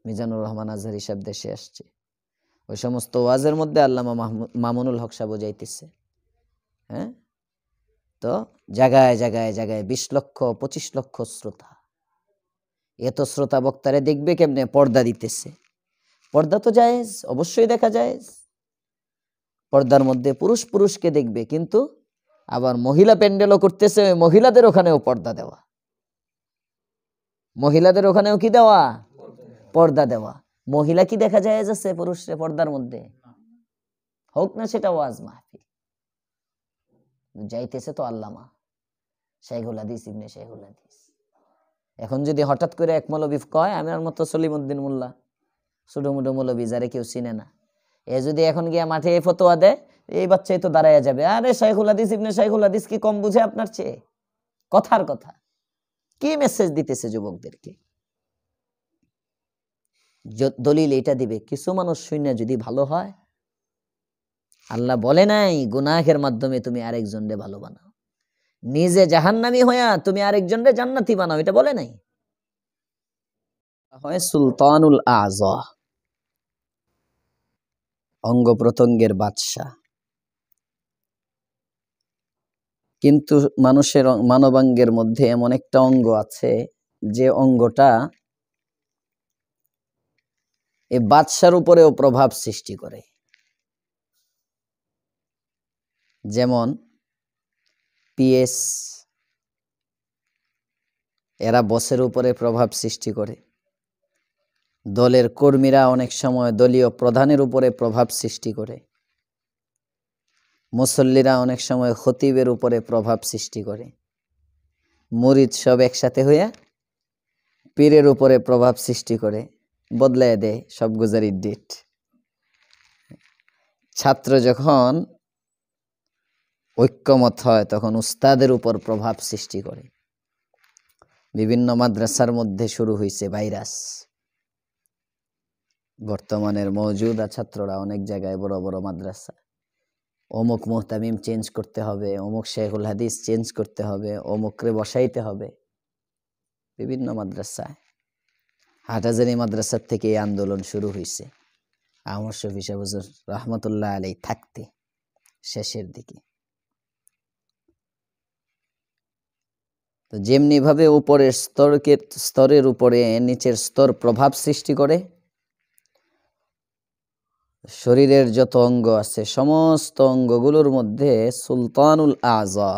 মিজানুর রহমান আজহারি সাহেব দেশে আসছে, ওই সমস্ত ওয়াজের মধ্যে আল্লামা মামুনুল হক সাহেব যাইতেছে। হ্যাঁ, তো জায়গায় জায়গায় জায়গায় 20 লক্ষ 25 লক্ষ শ্রোতা, এত শ্রোতা বক্তারে দেখবে কেমনে? পর্দা দিতেছে। পর্দা তো জায়েজ, অবশ্যই দেখা জায়েজ। পর্দার মধ্যে পুরুষ পুরুষকে দেখবে, কিন্তু আবার মহিলা প্যান্ডেলও করতেছে, মহিলাদের ওখানেও পর্দা দেওয়া, মহিলাদের ওখানেও কি দেওয়া? পর্দা দেওয়া। মহিলা কি দেখা জায়েজ আছে পুরুষের পর্দার মধ্যে? হোক না সেটা ওয়াজ মাহফিল, যাইতেছে তো আল্লামা শাইখুল হাদিস ইবনে শাইখুল হাদিস। এখন যদি হঠাৎ করে এক মৌলবি কয়, আমার মতো সলিমউদ্দিন মোল্লা, ছোট মোটো মৌলবি যারে কেউ চিনে না, এ যদি এখন গিয়া মাঠে এই ফতোয়া দেয়, এই বাচ্চাই তো দাঁড়াইয়া যাবে, আরে শাইখুল হাদিস ইবনে শাইখুল হাদিস কি কম বুঝে আপনার চেয়ে? কথার কথা, কি মেসেজ দিতেছে যুবকদেরকে? দলিল এটা দিবে, কিছু মানুষ শূন্য যদি ভালো হয়, আল্লাহ বলে নাই গুনাহের মাধ্যমে তুমি আরেকজনরে ভালো বানাও, নিজে জাহান্নামী হইয়া তুমি আরেকজনরে জান্নাতি বানাও, এটা বলে নাই। হয় সুলতানুল আযা, অঙ্গ প্রত্যঙ্গের বাদশা। কিন্তু মানুষের মানবাঙ্গের মধ্যে এমন একটা অঙ্গ আছে, যে অঙ্গটা এই বাদশার উপরেও প্রভাব সৃষ্টি করে। যেমন পিএস, এরা বসের উপরে প্রভাব সৃষ্টি করে। দলের কর্মীরা অনেক সময় দলীয় প্রধানের উপরে প্রভাব সৃষ্টি করে। মুসল্লিরা অনেক সময় খতিবের উপরে প্রভাব সৃষ্টি করে। মুরিদ সব একসাথে হইয়া পীরের উপরে প্রভাব সৃষ্টি করে, বদলায় দেয় সব গুজারির ডেট। ছাত্র যখন ঐক্যমত হয়, তখন উস্তাদের উপর প্রভাব সৃষ্টি করে। বিভিন্ন মাদ্রাসার মধ্যে শুরু হয়েছে ভাইরাস। বর্তমানের মওজুদা ছাত্ররা অনেক জায়গায় বড় বড় মাদ্রাসা, অমুক মুহতামিম চেঞ্জ করতে হবে, অমুক শাইখুল হাদিস চেঞ্জ করতে হবে, অমুকরে বসাইতে হবে। বিভিন্ন মাদ্রাসায়, হাটহাজারী মাদ্রাসার থেকে এই আন্দোলন শুরু হয়েছে আহমদ শফী সাহেব হুজুর রহমতুল্লাহ আলাইহি থাকতে শেষের দিকে। তো যেমনি ভাবে উপরের স্তরের উপরে নিচের স্তর প্রভাব সৃষ্টি করে, শরীরের যত অঙ্গ আছে সমস্ত অঙ্গগুলোর মধ্যে সুলতানুল আযা,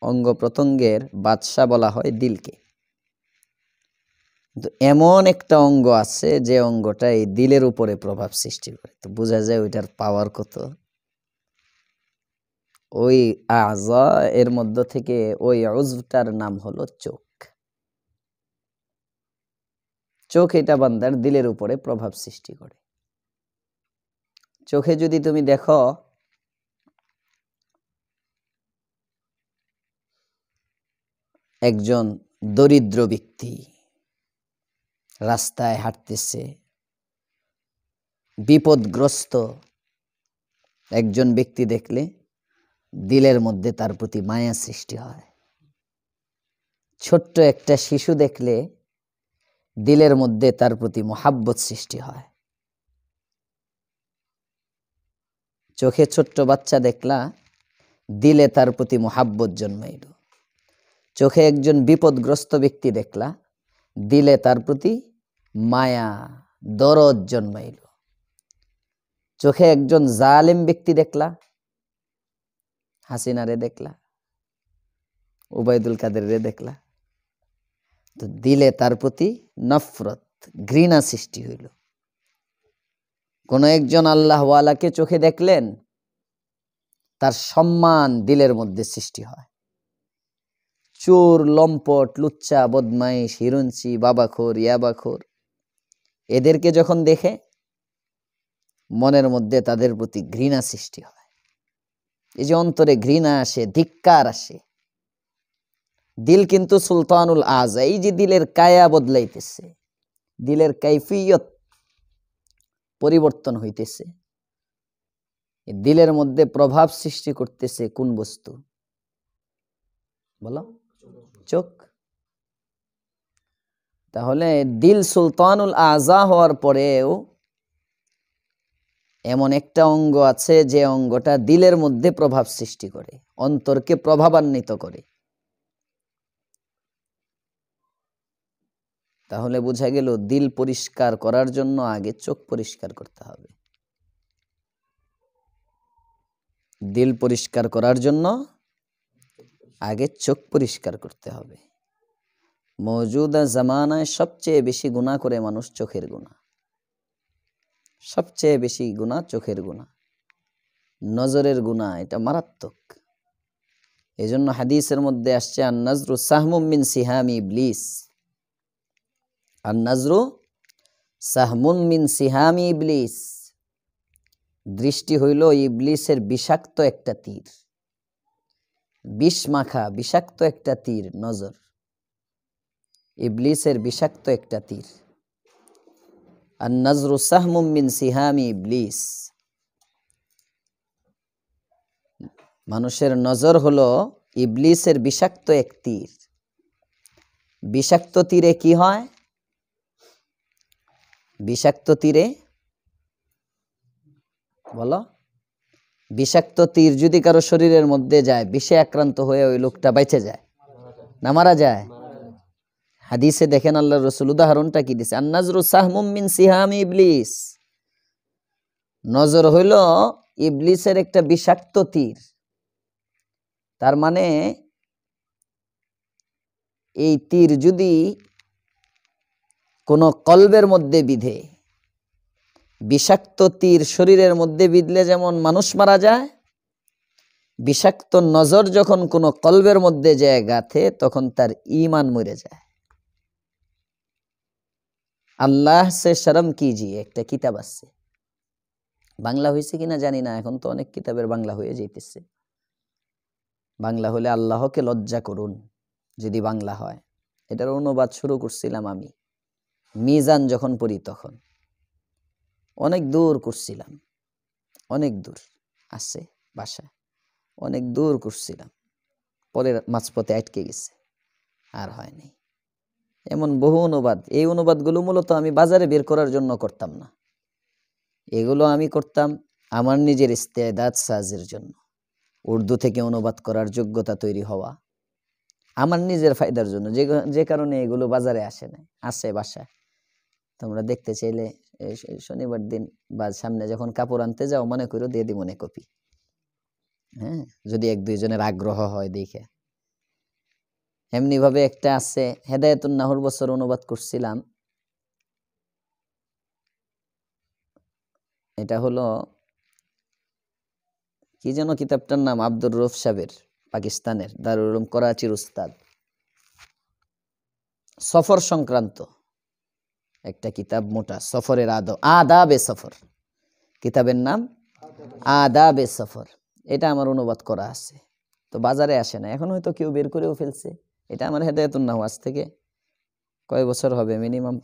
অঙ্গ প্রত্যঙ্গের বাদশা বলা হয় দিলকে। কিন্তু এমন একটা অঙ্গ আছে যে অঙ্গটা এই দিলের উপরে প্রভাব সৃষ্টি করে। তো বোঝা যায় ওইটার পাওয়ার কত। ওই আযা এর মধ্য থেকে ওই উযভটার নাম হলো চোখ। চোখ এটা বান্দার দিলের উপরে প্রভাব সৃষ্টি করে। চোখে যদি তুমি দেখো, একজন দরিদ্র ব্যক্তি রাস্তায় হাঁটতেছে, বিপদগ্রস্ত একজন ব্যক্তি দেখলে দিলের মধ্যে তার প্রতি মায়া সৃষ্টি হয়। ছোট্ট একটা শিশু দেখলে দিলের মধ্যে তার প্রতি মোহাব্বত সৃষ্টি হয়। চোখে ছোট্ট বাচ্চা দেখলা, দিলে তার প্রতি মোহাব্বত জন্মাইল। চোখে একজন বিপদগ্রস্ত ব্যক্তি দেখলা, দিলে তার প্রতি মায়া দরদ জন্মাইল। চোখে একজন জালেম ব্যক্তি দেখলা, হাসিনারে দেখলা, উবাইদুল কাদেরে দেখলা, তো দিলে তার প্রতি নফরত ঘৃণা সৃষ্টি হইল। কোন একজন আল্লাহওয়ালাকে চোখে দেখলেন, তার সম্মান দিলের মধ্যে সৃষ্টি হয়। চোর, লম্পট, লুচ্চা, বদমাইশ, হিরুঞ্চি, বাবাখোর, ইয়াবাখোর, এদেরকে যখন দেখে মনের মধ্যে তাদের প্রতি ঘৃণা সৃষ্টি হয়। এই যে অন্তরে ঘৃণা আসে, ধিক্কার আসে, দিল কিন্তু সুলতানুল আযা। এই যে দিলের কায়া বদলাইতেছে, দিলের কাইফিয়ত পরিবর্তন হইতেছে, দিলের মধ্যে প্রভাব সৃষ্টি করতেছে কোন বস্তু? বলো, চোখ। তাহলে দিল সুলতানুল আযা হওয়ার পরেও এমন একটা অঙ্গ আছে যে অঙ্গটা দিলের মধ্যে প্রভাব সৃষ্টি করে, অন্তরকে প্রভাবান্বিত করে। তাহলে বোঝা গেল দিল পরিষ্কার করার জন্য আগে চোখ পরিষ্কার করতে হবে। দিল পরিষ্কার করার জন্য আগে চোখ পরিষ্কার করতে হবে। মওজুদা জামানায় সবচেয়ে বেশি গুনাহ করে মানুষ চোখের গুনাহ, সবচেয়ে বেশি গুনাহ চোখের গুনাহ, নজরের গুনাহ, এটা মারাত্মক। এজন্য হাদিসের মধ্যে আসছে আন-নাজরু সাহমুম মিন সিহামি ইবলিস, আন-নাজরু সাহমুম মিন সিহামি ইবলিস, দৃষ্টি হইল ইবলিসের বিষাক্ত একটা তীর, বিষ মাখা বিষাক্ত একটা তীর। নজর ইবলিসের বিষাক্ত একটা তীর। আন-নাজরু সাহমুম মিন সিহামি ইবলিস, মানুষের নজর হলো ইবলিসের বিষাক্ত এক তীর। বিষাক্ত তীরে কি হয়? বিষাক্ত তীরে বলো, বিষাক্ত তীর যদি কারো শরীরের মধ্যে যায়, বিষে আক্রান্ত হয়ে ওই লোকটা বেঁচে যায় না মারা যায়? হাদিসে দেখেন আল্লাহর রাসূল উদাহরণটা কি দিছে, আন-নাজরু সাহমুম মিন সিহামি ইবলিস, নজর হইল ইবলিসের একটা বিষাক্ত তীর। তার মানে এই তীর যদি কোন কলবের মধ্যে বিধে, বিষাক্ত তীর শরীরের মধ্যে বিধলে যেমন মানুষ মারা যায়, বিষাক্ত নজর যখন কোন কলবের মধ্যে যায় গাথে, তখন তার ঈমান মরে যায়। আল্লাহ সে শরম কিজিয়ে একটা কিতাব আছে, বাংলা হয়েছে কিনা জানি না, এখন তো অনেক কিতাবের বাংলা হয়ে যাইতেছে। বাংলা হলে আল্লাহকে লজ্জা করুন যদি বাংলা হয়। এটার অনুবাদ শুরু করছিলাম আমি মিজান যখন পড়ি তখন, অনেক দূর করছিলাম, অনেক দূর আছে বাসায়, অনেক দূর করছিলাম, পরে মাঝপথে আটকে গেছে, আর হয়নি। এমন বহু অনুবাদ, এই অনুবাদগুলো মূলত আমি বাজারে বের করার জন্য করতাম না, এগুলো আমি করতাম আমার নিজের ইস্তেদাদ সাজের জন্য, উর্দু থেকে অনুবাদ করার যোগ্যতা তৈরি হওয়া, আমার নিজের ফায়দার জন্য, যে কারণে এগুলো বাজারে আসে না, আসে বাসায়। তোমরা দেখতে চাইলে শনিবার দিন বা সামনে যখন কাপড় আনতে যাও, মনে করো দিয়ে দিব মনে কপি, হ্যাঁ, যদি এক দুইজনের আগ্রহ হয় দেখে। এমনি ভাবে একটা আছে হেদায়েতুন নাহুর বছর অনুবাদ করছিলাম, এটা হলো কি যেন কিতাবটার নাম, আব্দুর রউফ সাহেবের, পাকিস্তানের দারুল উলুম করাচির উস্তাদ, সফর সংক্রান্ত একটা কিতাব, মোটা, সফরের আদাবে সফর, কিতাবের নাম আদাবে সফর। এটা আমার অনুবাদ করা আছে, তো বাজারে আসে না, এখন হয়তো কেউ বের করেও ফেলছে। এটা আমার হেদায়েতুন নাহু আজ থেকে কয় বছর হবে, মিনিমাম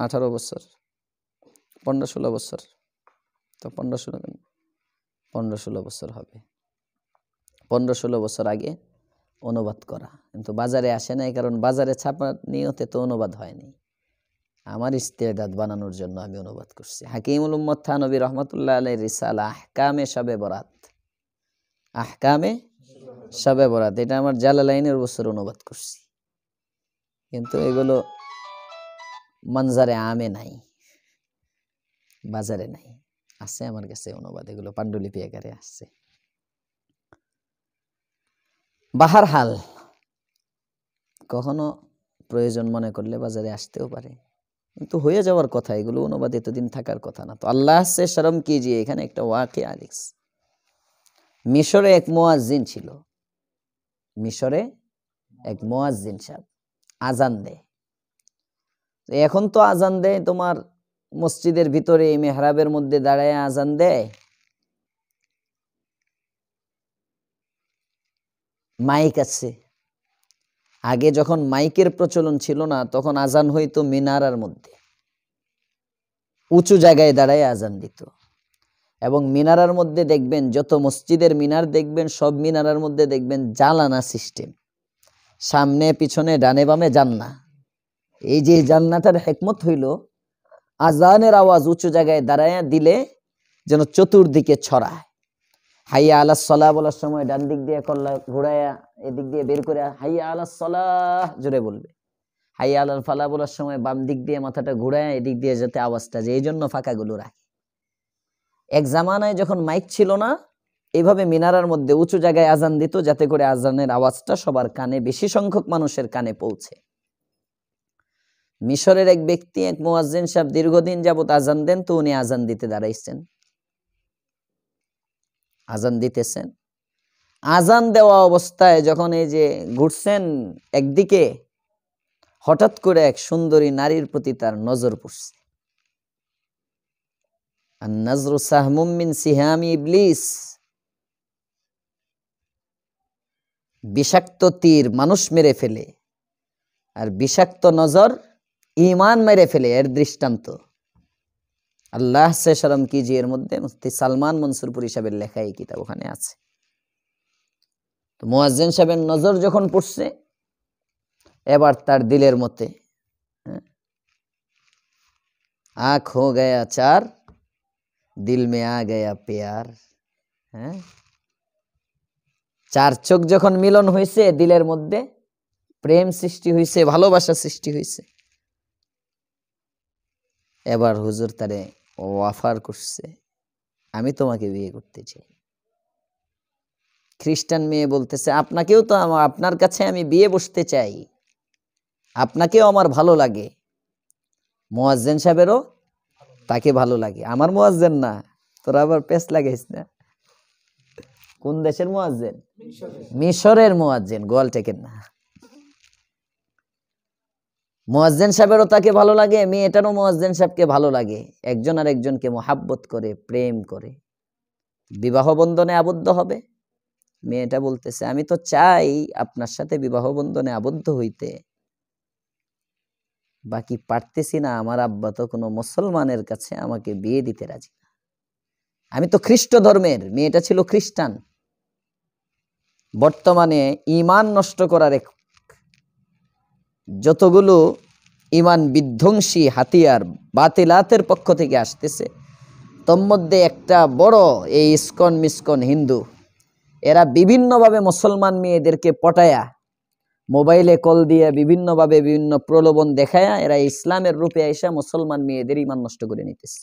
18 বছর, 15-16 বছর, তো 15-16 বছর হবে, 15-16 বছর আগে অনুবাদ করা, কিন্তু বাজারে আসে নাই, কারণ বাজারে ছাপার নিয়তে তো অনুবাদ হয়নি। আমার ইস্তেদাদ বানানোর জন্য আমি অনুবাদ করছি। হাকিমুল উম্মত থানবী রহমাতুল্লাহ আলাইহির রিসালা আহকামে শবে বরাত, আহকামে শবে বরাত, এটা আমার জালালাইনের বছর অনুবাদ করছি, কিন্তু এগুলো মনজারে আমে নাই, বাজারে নাই, আছে আমার কাছে অনুবাদ, এগুলো পাণ্ডুলিপি আকারে আসছে। বাহার হাল কখনো প্রয়োজন মনে করলে বাজারে আসতেও পারে, কিন্তু হয়ে যাওয়ার কথা, এগুলো অনুবাদ এতদিন থাকার কথা না। তো আল্লাহ সে শরম কিজিয়ে, এখানে একটা ওয়াকিয়া লিখছে। মিশরে এক মুয়াজ্জিন ছিল, মিশরে এক মুয়াজ্জিন সাহেব আজান দেয়। এখন তো আজান দেয় তোমার মসজিদের ভিতরে মেহরাবের মধ্যে দাঁড়ায় আজান দেয়, মাইক আছে। আগে যখন মাইকের প্রচলন ছিল না, তখন আজান হইতো মিনারার মধ্যে, উঁচু জায়গায় দাঁড়ায় আজান দিত। এবং মিনারার মধ্যে দেখবেন, যত মসজিদের মিনার দেখবেন, সব মিনারার মধ্যে দেখবেন জালানা সিস্টেম, সামনে পিছনে ডানে বামে জান্না, এই যে জান্নাতের হিকমত হইল আজানের আওয়াজ উঁচু জায়গায় দাঁড়ায় দিলে যেন চতুর্দিকে ছড়ায়। হাইয়া আলাস সালাহ বলার সময় ডান দিক দিয়ে কল্লা ঘুরাইয়া এদিক দিয়ে বের করে হাইয়া আলাস সালাহ জোরে বলবে। হাইয়া আলাল ফালাহ বলার সময় বাম দিক দিয়ে মাথাটা ঘুরাইয়া এদিক দিয়ে যাতে আওয়াজটা যায়, এই জন্য ফাঁকাগুলো রাখে। এক জামানায় যখন মাইক ছিল না, এইভাবে মিনারার মধ্যে উঁচু জায়গায় আজান দিত, যাতে করে আজানের আওয়াজটা সবার কানে, বেশি সংখ্যক মানুষের কানে পৌঁছে। মিশরের এক ব্যক্তি, এক মুয়াজ্জিন সাহেব দীর্ঘদিন যাবত আজান দেন, তো উনি আজান দিতে দাঁড়াইছেন, আজান দিতেছেন। আজান দেওয়া অবস্থায় যখন এই যে ঘুরছেন একদিকে, হঠাৎ করে এক সুন্দরী নারীর প্রতি তার নজর পড়ছে। আর নজরু সাহমুম মিন সিহামি ইবলিস, বিষাক্ত তীর মানুষ মেরে ফেলে, আর বিষাক্ত নজর ঈমান মেরে ফেলে, এর দৃষ্টান্ত আল্লাহ সে শরম কিজিয়ে এর মধ্যে মুফতি সালমান মনসুরপুরি সাহেবের লেখা এই কিতাব ওখানে আছে। তো মুয়াজ্জিন সাহেবের নজর যখন পড়ছে, এবার তার দিলের মতে আঁখ হো গয়া চার, দিল মে আ গয়া প্যার। হ্যাঁ, চার চোখ যখন মিলন হয়েছে, দিলের মধ্যে প্রেম সৃষ্টি হয়েছে, ভালোবাসা সৃষ্টি হয়েছে। এবার হুজুর তারে অফার করছে, আমি তোমাকে বিয়ে করতে চাই। খ্রিস্টান মেয়ে বলতেছে, আপনাকেও তো আপনার কাছে আমি বিয়ে বসতে চাই, আপনাকেও আমার ভালো লাগে। মুয়াজ্জিন সাহেবেরও তাকে ভালো লাগে। আমার মুয়াজ্জিন না, তোরা আবার পেস লাগাইস না। কোন দেশের মুয়াজ্জিন? মিশরের মুয়াজ্জিন, গোয়াল টেকেন না। মুয়াজ্জিন সাহেবেরও তাকে ভালো লাগে, মেয়েটারও মুয়াজ্জিন সাহেবকে ভালো লাগে। একজন আর একজনকে মোহাব্বত করে, প্রেম করে, বিবাহ বন্ধনে আবদ্ধ হবে। মেয়েটা বলতেছে, আমি তো চাই আপনার সাথে বিবাহ বন্ধনে আবদ্ধ হইতে, বাকি পারতেছি না, আমার আব্বা তো কোনো মুসলমানের কাছে আমাকে বিয়ে দিতে রাজি না। আমি তো খ্রিস্ট ধর্মের, মেয়েটা ছিল খ্রিস্টান। বর্তমানে ঈমান নষ্ট করার যতগুলো ঈমান বিধ্বংসী হাতিয়ার বাতিলাতের পক্ষ থেকে আসতেছে, তোর মধ্যে একটা বড় এই ইসকন মিসকন হিন্দু, এরা বিভিন্নভাবে মুসলমান মেয়েদেরকে পটায়া, মোবাইলে কল দিয়ে বিভিন্নভাবে বিভিন্ন প্রলোভন দেখায়া, এরা ইসলামের রূপে আইসা মুসলমান মেয়েদের ঈমান নষ্ট করে নিতেছে।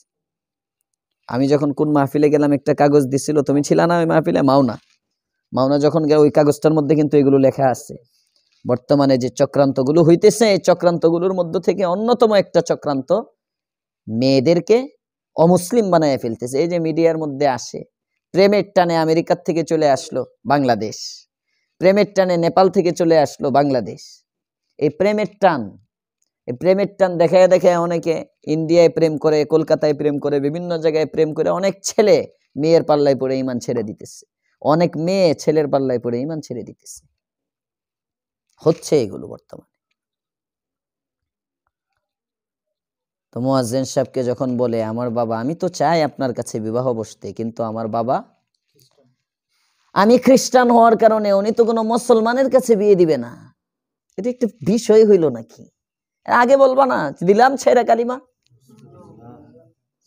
আমি যখন কোন মাহফিলে গেলাম, একটা কাগজ দিছিল, তুমি ছিল না ওই মাহফিলে? মাওনা যখন গেল, ওই কাগজটার মধ্যে কিন্তু এগুলো লেখা আছে। বর্তমানে যে চক্রান্তগুলো হইতেছে, এই চক্রান্তগুলোর মধ্য থেকে অন্যতম একটা চক্রান্ত মেয়েদেরকে অমুসলিম বানায় ফেলতেছে। এই যে মিডিয়ার মধ্যে আসে, প্রেমের টানে আমেরিকার থেকে চলে আসলো বাংলাদেশ, প্রেমের টানে নেপাল থেকে চলে আসলো বাংলাদেশ। এই প্রেমের টান দেখায় দেখায় অনেকে ইন্ডিয়ায় প্রেম করে, কলকাতায় প্রেম করে, বিভিন্ন জায়গায় প্রেম করে, অনেক ছেলে মেয়ের পাল্লায় পড়ে ঈমান ছেড়ে দিতেছে, অনেক মেয়ে ছেলের পাল্লায় পড়ে ঈমান ছেড়ে দিতেছে। হচ্ছে এগুলো বর্তমানে। তো মুয়াজ্জিন সাহেবকে যখন বলে, আমার বাবা, আমি তো চাই আপনার কাছে বিবাহ বসতে, কিন্তু আমার বাবা, আমি খ্রিস্টান হওয়ার কারণে উনি তো কোনো মুসলমানের কাছে বিয়ে দিবে না। এটা একটা বিষয় হইল নাকি? আগে বলবা না, দিলাম ছেড়ে কালিমা।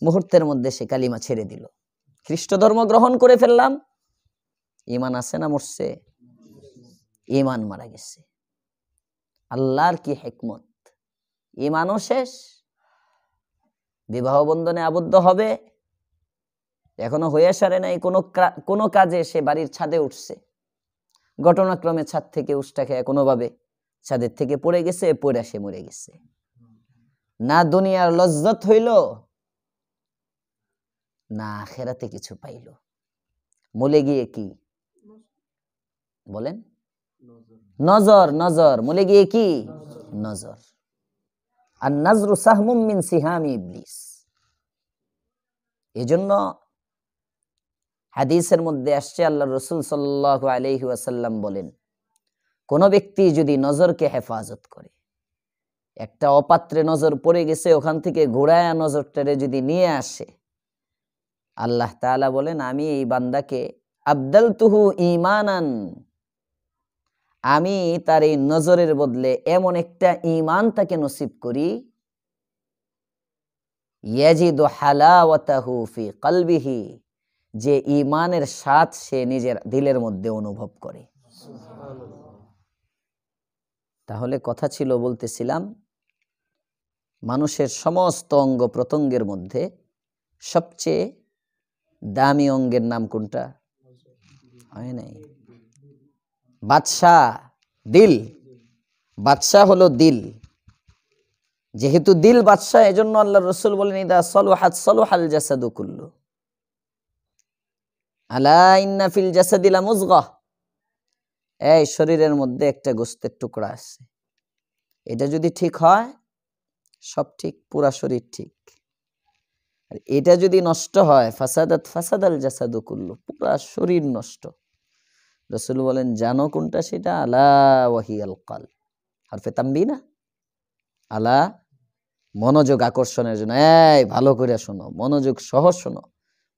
মুহূর্তের মধ্যে সে কালিমা ছেড়ে দিল, খ্রিস্ট ধর্ম গ্রহণ করে ফেললাম। ঈমান আছে না মরছে? ঈমান মারা গেছে। আল্লাহর কি হিকমত! ঈমানও শেষ, বিবাহ বন্ধনে আবদ্ধ হবে, এখনো হয়ে সারে নাই। কোনো কাজে সে বাড়ির ছাদে উঠছে, ঘটনাক্রমে ছাদ থেকে উষ্টা খেয়ে কোনোভাবে ছাদের থেকে পড়ে গেছে, পড়ে সে মরে গেছে। না দুনিয়ার লজ্জত হইল, না আখিরাতে কিছু পাইল। মলে গিয়ে কি বলেন? নজর। নজর মলে গিয়ে কি? নজর। আর নাজরু সাহমুম মিন সিহামি ইবলিস। এজন্য হাদিসের মধ্যে আসছে, আল্লাহ রাসূল সাল্লাল্লাহু আলাইহি ওয়াসাল্লাম বলেন, কোন ব্যক্তি যদি নজরকে হেফাজত করে, একটা অপাত্রে নজর পড়ে গেছে, ওখান থেকে ঘোরায়া নজরটারে যদি নিয়ে আসে, আল্লাহ তাআলা বলেন, আমি এই বান্দাকে আবদালতুহু ঈমানান, আমি তার এই নজরের বদলে এমন একটা ঈমান তাকে নসিব করি, ইয়াজিদু হালাওয়াতাহু ফি কলবিহি, যে ঈমানের স্বাদ সে নিজের দিলের মধ্যে অনুভব করে। তাহলে কথা ছিল, বলতেছিলাম, মানুষের সমস্ত অঙ্গ প্রত্যঙ্গের মধ্যে সবচেয়ে দামি অঙ্গের নাম কোনটা? হয় নাই? বাদশাহ, দিল। বাদশাহ হলো দিল। যেহেতু দিল বাদশাহ, এজন্য আল্লাহ রাসূল বলেন, ইদা সলুহাত সলুহাল জাসাদু কুল্লু, আলা ইন্না ফিল জাসাদি লামুযগাহ। এই শরীরের মধ্যে একটা গোশতের টুকরা আছে, এটা যদি ঠিক হয় সব ঠিক, পুরা শরীর ঠিক। আর এটা যদি নষ্ট হয়, ফাসাদাত ফাসাদাল জাসাদু কুল্লু, পুরা শরীর নষ্ট। রাসূল বলেন, জানো কোনটা সেটা? আলা ওয়াহিয়াল কলব। হরফে তানবীহ না? আলা, মনোযোগ আকর্ষণের জন্য, এই ভালো করে শোনো, মনোযোগ সহ শোনো।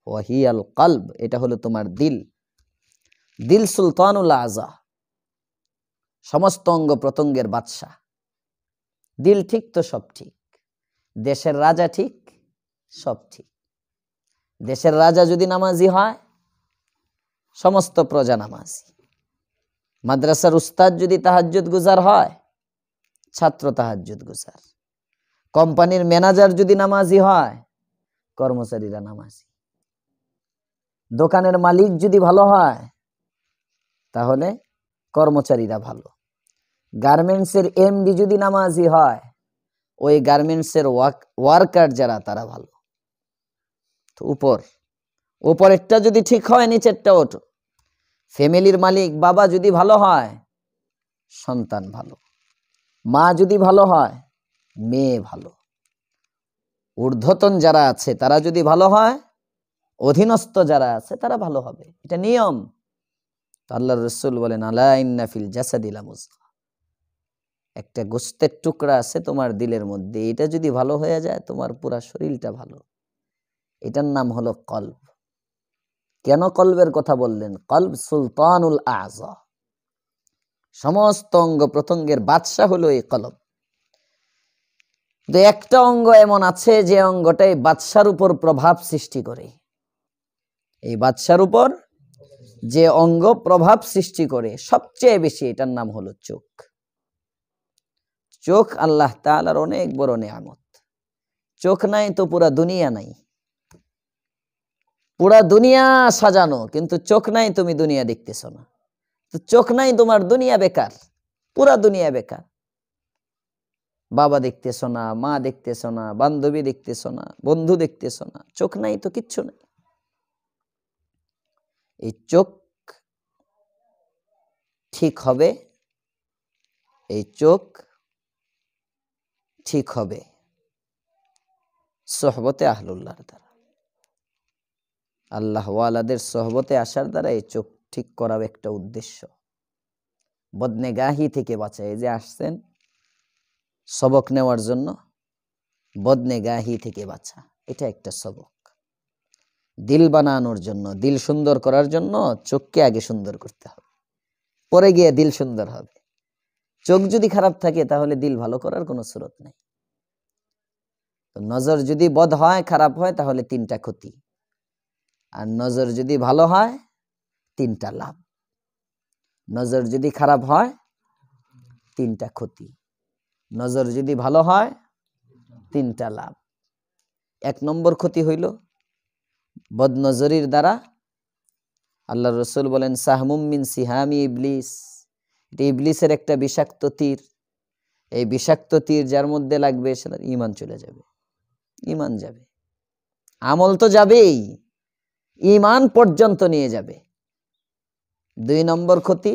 ওয়াহিয়াল কলব, এটা হলো তোমার দিল। দিল সুলতানুল আযা, সমস্ত অঙ্গ প্রত্যঙ্গের বাদশা। দিল ঠিক তো সব ঠিক। দেশের রাজা ঠিক, সব ঠিক। দেশের রাজা যদি নামাজি হয়, সমস্ত প্রজা নামাজি। মাদ্রাসার উস্তাদ যদি তাহাজ্জুদ গুজার হয়, ছাত্র তাহাজ্জুদ গুজার। কোম্পানির ম্যানেজার যদি নামাজি হয়, কর্মচারীরা নামাজি। দোকানের মালিক যদি ভালো হয়, তাহলে কর্মচারীরা ভালো। গার্মেন্টসের এমডি যদি নামাজি হয়, ওই গার্মেন্টসের ওয়ার্কার যারা, তারা ভালো। তো উপরেরটা যদি ঠিক হয়, নিচেরটা ওঠো। ফ্যামিলির মালিক বাবা যদি ভালো হয়, সন্তান ভালো। মা যদি ভালো হয়, মেয়ে ভালো। ঊর্ধ্বতন যারা আছে তারা যদি ভালো হয়, অধীনস্থ যারা আছে তারা ভালো হবে। এটা নিয়ম। আল্লাহর রাসূল বলেন, আলা ইন্না ফিল জাসাদি লামুযগাহ, একটা গোশতের টুকরা আছে তোমার দিলের মধ্যে, এটা যদি ভালো হয়ে যায়, তোমার পুরা শরীরটা ভালো। এটার নাম হলো কলব। কেন কলবের কথা বললেন? কলব সুলতানুল আযা, সমস্ত অঙ্গ প্রত্যঙ্গের বাদশা হলো এই কলব। তো একটা অঙ্গ এমন আছে যে অঙ্গটাই বাদশার উপর প্রভাব সৃষ্টি করে। এই বাদশার উপর যে অঙ্গ প্রভাব সৃষ্টি করে সবচেয়ে বেশি, এটার নাম হলো চোখ। চোখ আল্লাহ তাআলার অনেক বড় নিয়ামত। চোখ নাই তো পুরা দুনিয়া নাই। পুরা দুনিয়া সাজানো, কিন্তু চোখ নাই, তুমি দুনিয়া দেখতেছ না। তো চোখ নাই, তোমার দুনিয়া বেকার, পুরা দুনিয়া বেকার। বাবা দেখতেছ না, মা দেখতেছ না, বান্ধবী দেখতেছ না, বন্ধু দেখতেছ না, চোখ নাই তো কিচ্ছু নাই। এই চোখ ঠিক হবে, এই চোখ ঠিক হবে সোহবতে আহলুল্লাহর দ্বারা। আল্লাহ ওয়ালাদের সোহবতে আসার দ্বারা এই চোখ ঠিক করার একটা উদ্দেশ্য। বদনেগাহি থেকে বাঁচায়। এই যে আসছেন সবক নেওয়ার জন্য, বদনেগাহি থেকে বাঁচা, এটা একটা সবক। দিল বানানোর জন্য, দিল সুন্দর করার জন্য চোখকে আগে সুন্দর করতে হবে, পরে গিয়ে দিল সুন্দর হবে। চোখ যদি খারাপ থাকে, তাহলে দিল ভালো করার কোনো সুরত নেই। নজর যদি বদ হয়, খারাপ হয়, তাহলে 3টা ক্ষতি। আর নজর যদি ভালো হয়, 3টা লাভ। নজর যদি খারাপ হয়, 3টা ক্ষতি। নজর যদি ভালো হয়, 3টা লাভ। 1 নম্বর ক্ষতি হইল বদনজরির দ্বারা, আল্লাহর রাসূল বলেন, সাহমুম মিন সিহামি ইবলিস, এটা ইবলিসের একটা বিষাক্ত তীর। এই বিষাক্ত তীর যার মধ্যে লাগবে, সেটার ঈমান চলে যাবে, ঈমান যাবে। আমল তো যাবেই, ঈমান পর্যন্ত নিয়ে যাবে। 2 নম্বর ক্ষতি,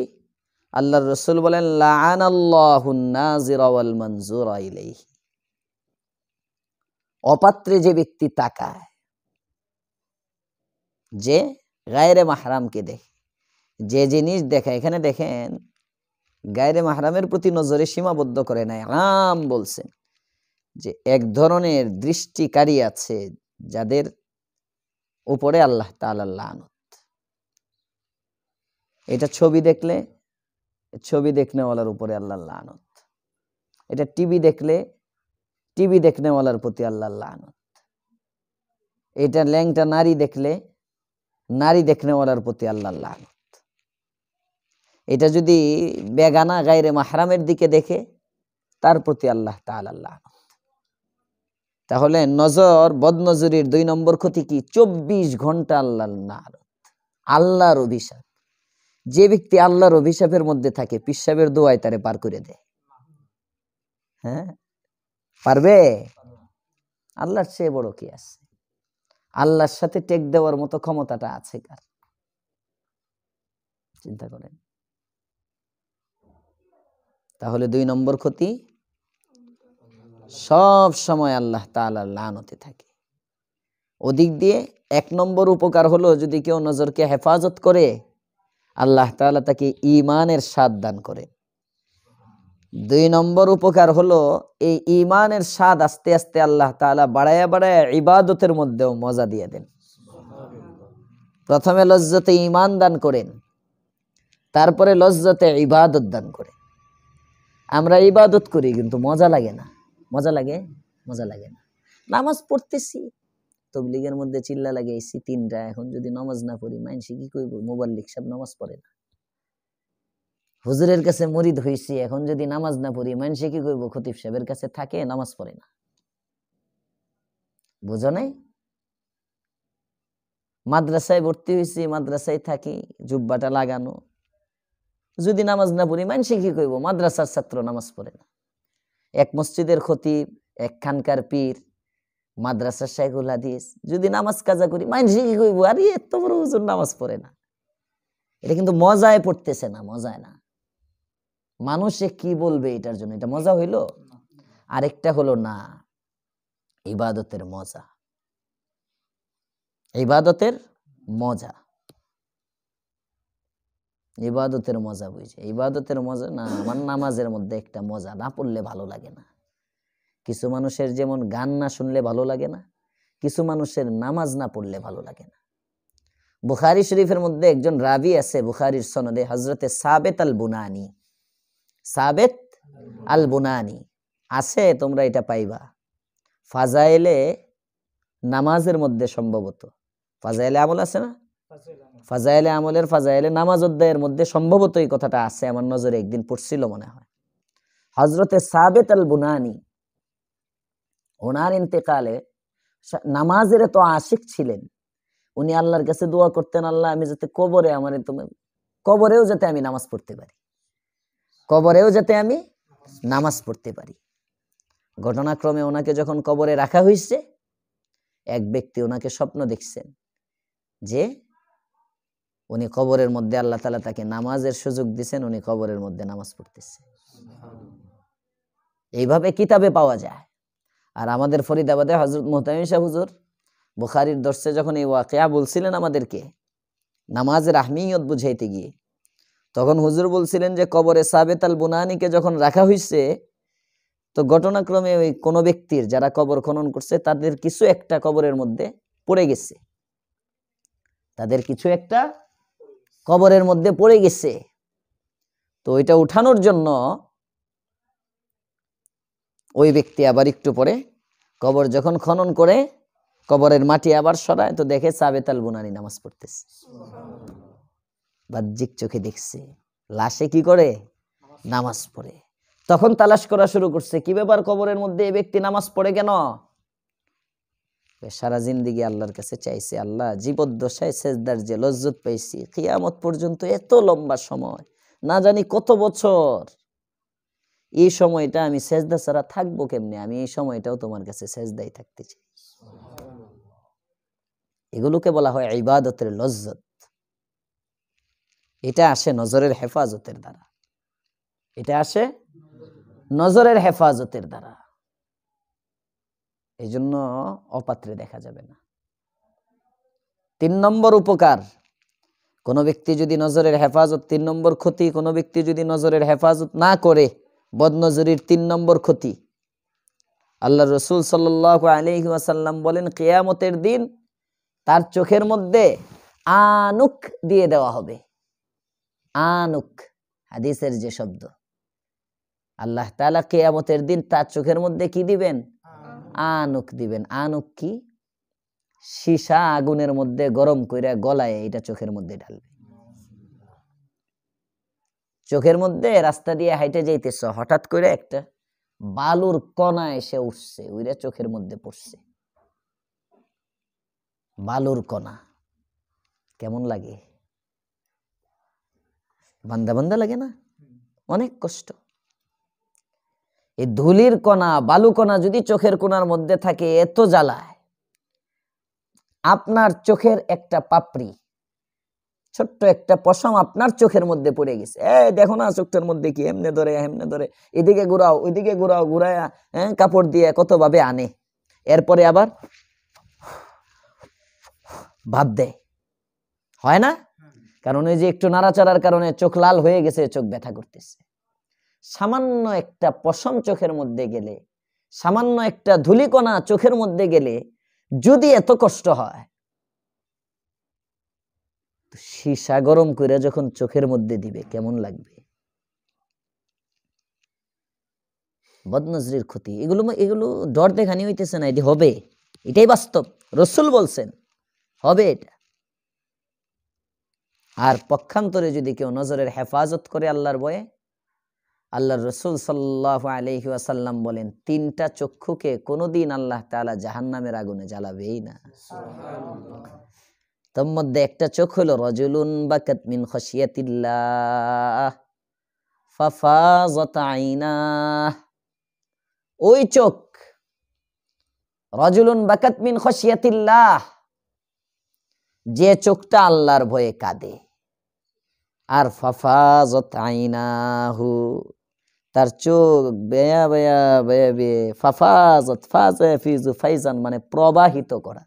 আল্লাহর রাসূল বলেন, লাআনাল্লাহুন নাযিরা ওয়াল মানজুরা ইলাইহি, অপাত্রে যে ব্যক্তি তাকায়, যে গায়রে মাহরামকে দেখে, যে জিনিস দেখে। এখানে দেখেন, গায়রে মাহরামের প্রতি নজরে সীমাবদ্ধ করে নাই, আম বলছেন যে এক ধরনের দৃষ্টিকারী আছে যাদের উপরে আল্লাহ তাআলার লানত। এটা ছবি দেখলে ছবি দেখনেওয়ালার উপরে আল্লাহর লানত। এটা টিভি দেখলে টিভি দেখনেওয়ালার প্রতি আল্লাহর লানত। এটা ল্যাংটা নারী দেখলে নারী দেখনেওয়ালার প্রতি আল্লাহর লানত। এটা যদি বেগানা গায়রে মাহরামের দিকে দেখে তার প্রতি আল্লাহ তাআলার লানত। তাহলে নজর বদনজরির 2 নম্বর ক্ষতি কি? 24 ঘন্টা আল্লাহর লানত, আল্লাহর অভিশাপ। যে ব্যক্তি আল্লাহর অভিশাপের মধ্যে থাকে পিশাবের দোয়ায় তারে পার করে দেয়। হ্যাঁ, পারবে? আল্লাহর চেয়ে বড় কি আছে? আল্লাহর সাথে টেক দেওয়ার মতো ক্ষমতাটা আছে কার? চিন্তা করেন। তাহলে 2 নম্বর ক্ষতি, সব সময় আল্লাহ তাআলার লানতে থাকে। ওদিক দিয়ে 1 নম্বর উপকার হলো যদি কেউ নজরকে হেফাজত করে আল্লাহ তাআলা তাকে ঈমানের স্বাদ দান করে। 2 নম্বর উপকার হলো এই ঈমানের স্বাদ আস্তে আস্তে আল্লাহ তাআলা বাড়ায়া বাড়ায়া ইবাদতের মধ্যেও মজা দিয়ে দেন। প্রথমে লজ্জতে ঈমান দান করেন, তারপরে লজ্জতে ইবাদত দান করেন। আমরা ইবাদত করি কিন্তু মজা লাগে না। মজা লাগে? মজা লাগে না। নামাজ পড়তেছি, তবলিগের মধ্যে চিল্লা লাগাইছি 3টা, এখন যদি নামাজ না পড়ি মাইনসে কি কইব? মুবাল্লিগ সাহেব নামাজ পড়ে না। হুজুরের কাছে মুরিদ হইছি, এখন যদি নামাজ না পড়ি মাইনসে কি কইব? খতিব সাহেবের কাছে থাকে, নামাজ পড়ে না। বুঝো নাই? মাদ্রাসায় ভর্তি হইছি, মাদ্রাসায় থাকি, জুব্বাটা লাগানো, যদি নামাজ না পড়ি মাইনসে কি কইব? মাদ্রাসার ছাত্র নামাজ পড়ে না। এক মসজিদের খতিব, এক খানকার পীর, মাদ্রাসার শাইখুল হাদিস, যদি নামাজ কাজা করি মাইনসে কি কইব? আরে এত বড় হুজুর নামাজ পড়ে না। এটা কিন্তু মজায় পড়তেছে না, মজায় না। মানুষে কি বলবে এটার জন্য, এটা মজা হইল? আরেকটা হলো না, ইবাদতের মজা, ইবাদতের মজা, ইবাদতের মজা বুঝে। ইবাদতের মজা না, আমার নামাজের মধ্যে একটা মজা, না পড়লে ভালো লাগে না। কিছু মানুষের যেমন গান না শুনলে ভালো লাগে না, কিছু মানুষের নামাজ না পড়লে ভালো লাগে না। বুখারী শরীফের মধ্যে একজন রাবি আছে, বুখারীর সনদে, হযরতে সাবেত আল বুনানি, সাবেত আল বুনানি আছে, তোমরা এটা পাইবা ফাজাইলে নামাজের মধ্যে। সম্ভবত ফাজাইলে আমল আছে না, ফাজাইলে আমলের ফাজাইলে নামাজ অধ্যায়ের মধ্যে সম্ভবত এই কথাটা আছে, আমার নজরে একদিন পড়ছিল মনে হয়। হযরতে সাবেত আল বুনানি ওনার ইন্তেকালে নামাজের তো আশিক ছিলেন। উনি আল্লাহর কাছে দোয়া করতেন, আল্লাহ আমি যাতে কবরে, আমার কবরেও যাতে আমি নামাজ পড়তে পারি, কবরেও যাতে আমি নামাজ পড়তে পারি। ঘটনাক্রমে ওনাকে যখন কবরে রাখা হয়েছে, এক ব্যক্তি ওনাকে স্বপ্ন দেখছেন যে উনি কবরের মধ্যে, আল্লাহ তাআলা তাকে নামাজের সুযোগ দিয়েছেন, উনি কবরের মধ্যে নামাজ পড়তেছে। এইভাবে কিতাবে পাওয়া যায়। আর আমাদের ফরিদাবাদে হযরত মুহতামিম শাহ হুজুর বুখারীর দর্সে যখন এই ওয়াকিয়া বলছিলেন আমাদেরকে, নামাজের আহমিয়ত বুঝাইতে গিয়ে, তখন হুজুর বলছিলেন যে কবরে সাবেত আল বুনানিকে যখন রাখা হয়েছে, তো ঘটনাক্রমে ওই কোন ব্যক্তির, যারা কবর খনন করছে, তাদের কিছু একটা কবরের মধ্যে পড়ে গেছে, তাদের কিছু একটা কবরের মধ্যে পড়ে গেছে। তো ওইটা উঠানোর জন্য ওই ব্যক্তি আবার একটু পরে কবর যখন খনন করে কবরের মাটি আবার সরায়, তো দেখে সাবেত আল বুনানি নামাজ পড়তেছে। বাহ্যিক চোখে দেখছে, লাশে কি করে? নামাজ পড়ে। তখন তালাশ করা শুরু করছে, কি ব্যাপার, কবরের মধ্যে এই ব্যক্তি নামাজ পড়ে কেন? সারা জিন্দেগি আল্লাহর কাছে চাইছে, আল্লাহ জীবদ্দশায় সেজদার যে লজ্জত পাইছি, কিয়ামত পর্যন্ত এত লম্বা সময়, না জানি কত বছর, এই সময়টা আমি সেজদা ছাড়া থাকবো কেমনে? আমি এই সময়টাও তোমার কাছে সেজদাই থাকতে চাই। এগুলোকে বলা হয় ইবাদতের লজ্জত। এটা আসে নজরের হেফাজতের দ্বারা, এটা আসে নজরের হেফাজতের দ্বারা। এই জন্য অপাত্রে দেখা যাবে না। 3 নম্বর উপকার, কোন ব্যক্তি যদি নজরের হেফাজত, 3 নম্বর ক্ষতি, কোন ব্যক্তি যদি নজরের হেফাজত না করে, বদনজরির 3 নম্বর ক্ষতি, আল্লাহ রাসূল সাল্লাল্লাহু আলাইহি ওয়াসাল্লাম বলেন, কিয়ামতের দিন তার চোখের মধ্যে আনুক দিয়ে দেওয়া হবে। আনুক, হাদিসের যে শব্দ, আল্লাহ তাআলা কিয়ামতের দিন তার চোখের মধ্যে কি দিবেন? আনুক দিবেন। আনুক কি? সীসা আগুনের মধ্যে গরম কইরা গলায় এটা চোখের মধ্যে ঢালবে। চোখের মধ্যে রাস্তা দিয়ে হাইটে যাইতেছ, হঠাৎ করে একটা বালুর কণা এসে উঠছে, ওইটা চোখের মধ্যে পড়ছে। বালুর কণা কেমন লাগে? বান্দা বান্দা লাগে না? অনেক কষ্ট। এই ধুলির কণা, বালু কণা যদি চোখের কোণার মধ্যে থাকে, এত জ্বালায়। আপনার চোখের একটা পাপড়ি, ছোট্ট একটা পশম আপনার চোখের মধ্যে পড়ে গেছে, দেখো না চোখটার মধ্যে কি, এমনে ধরে এমনে ধরে, এদিকে ঘুরাও ওইদিকে ঘুরাও, ঘুরায়া কাপড় দিয়ে কত ভাবে আনে, এরপরে আবার ভাব দেয়, হয় না? কারণ ওই যে একটু নাড়াচাড়ার কারণে চোখ লাল হয়ে গেছে, চোখ ব্যথা করতেছে। সামান্য একটা পশম চোখের মধ্যে গেলে, সামান্য একটা ধূলিকণা চোখের মধ্যে গেলে যদি এত কষ্ট হয়, সীসা গরম করে যখন চোখের মধ্যে দিবে কেমন লাগবে? বদনজরির ক্ষতি, এগুলো এগুলো ডর দেখানি হইতেছে না, এটি হবে, এটাই বাস্তব। রসুল বলছেন হবে এটা। আর পক্ষান্তরে যদি কেউ নজরের হেফাজত করে আল্লাহর ভয়ে, আল্লাহর রসুল সাল্লাল্লাহু আলাইহি ওয়াসাল্লাম বলেন, তিনটা চক্ষুকে কোনোদিন আল্লাহ তাআলা জাহান্নামের আগুনে জ্বালাবেই না। তার মধ্যে একটা চোখ হলো রাজুলুন বাকাত মিন খাশিয়াতিল্লাহ ফাফাযাত আইনাহ। ওই চোখ রাজুলুন বাকাত মিন খাশিয়াতিল্লাহ, যে চোখটা আল্লাহর ভয়ে কাঁদে। আর ফাফাযাত আইনাহু, তার চোখ বেয়া বেয়া বেয়া বে, ফাফাযাত ফাযা ইয়াফিযু ফাইজান মানে প্রবাহিত করা,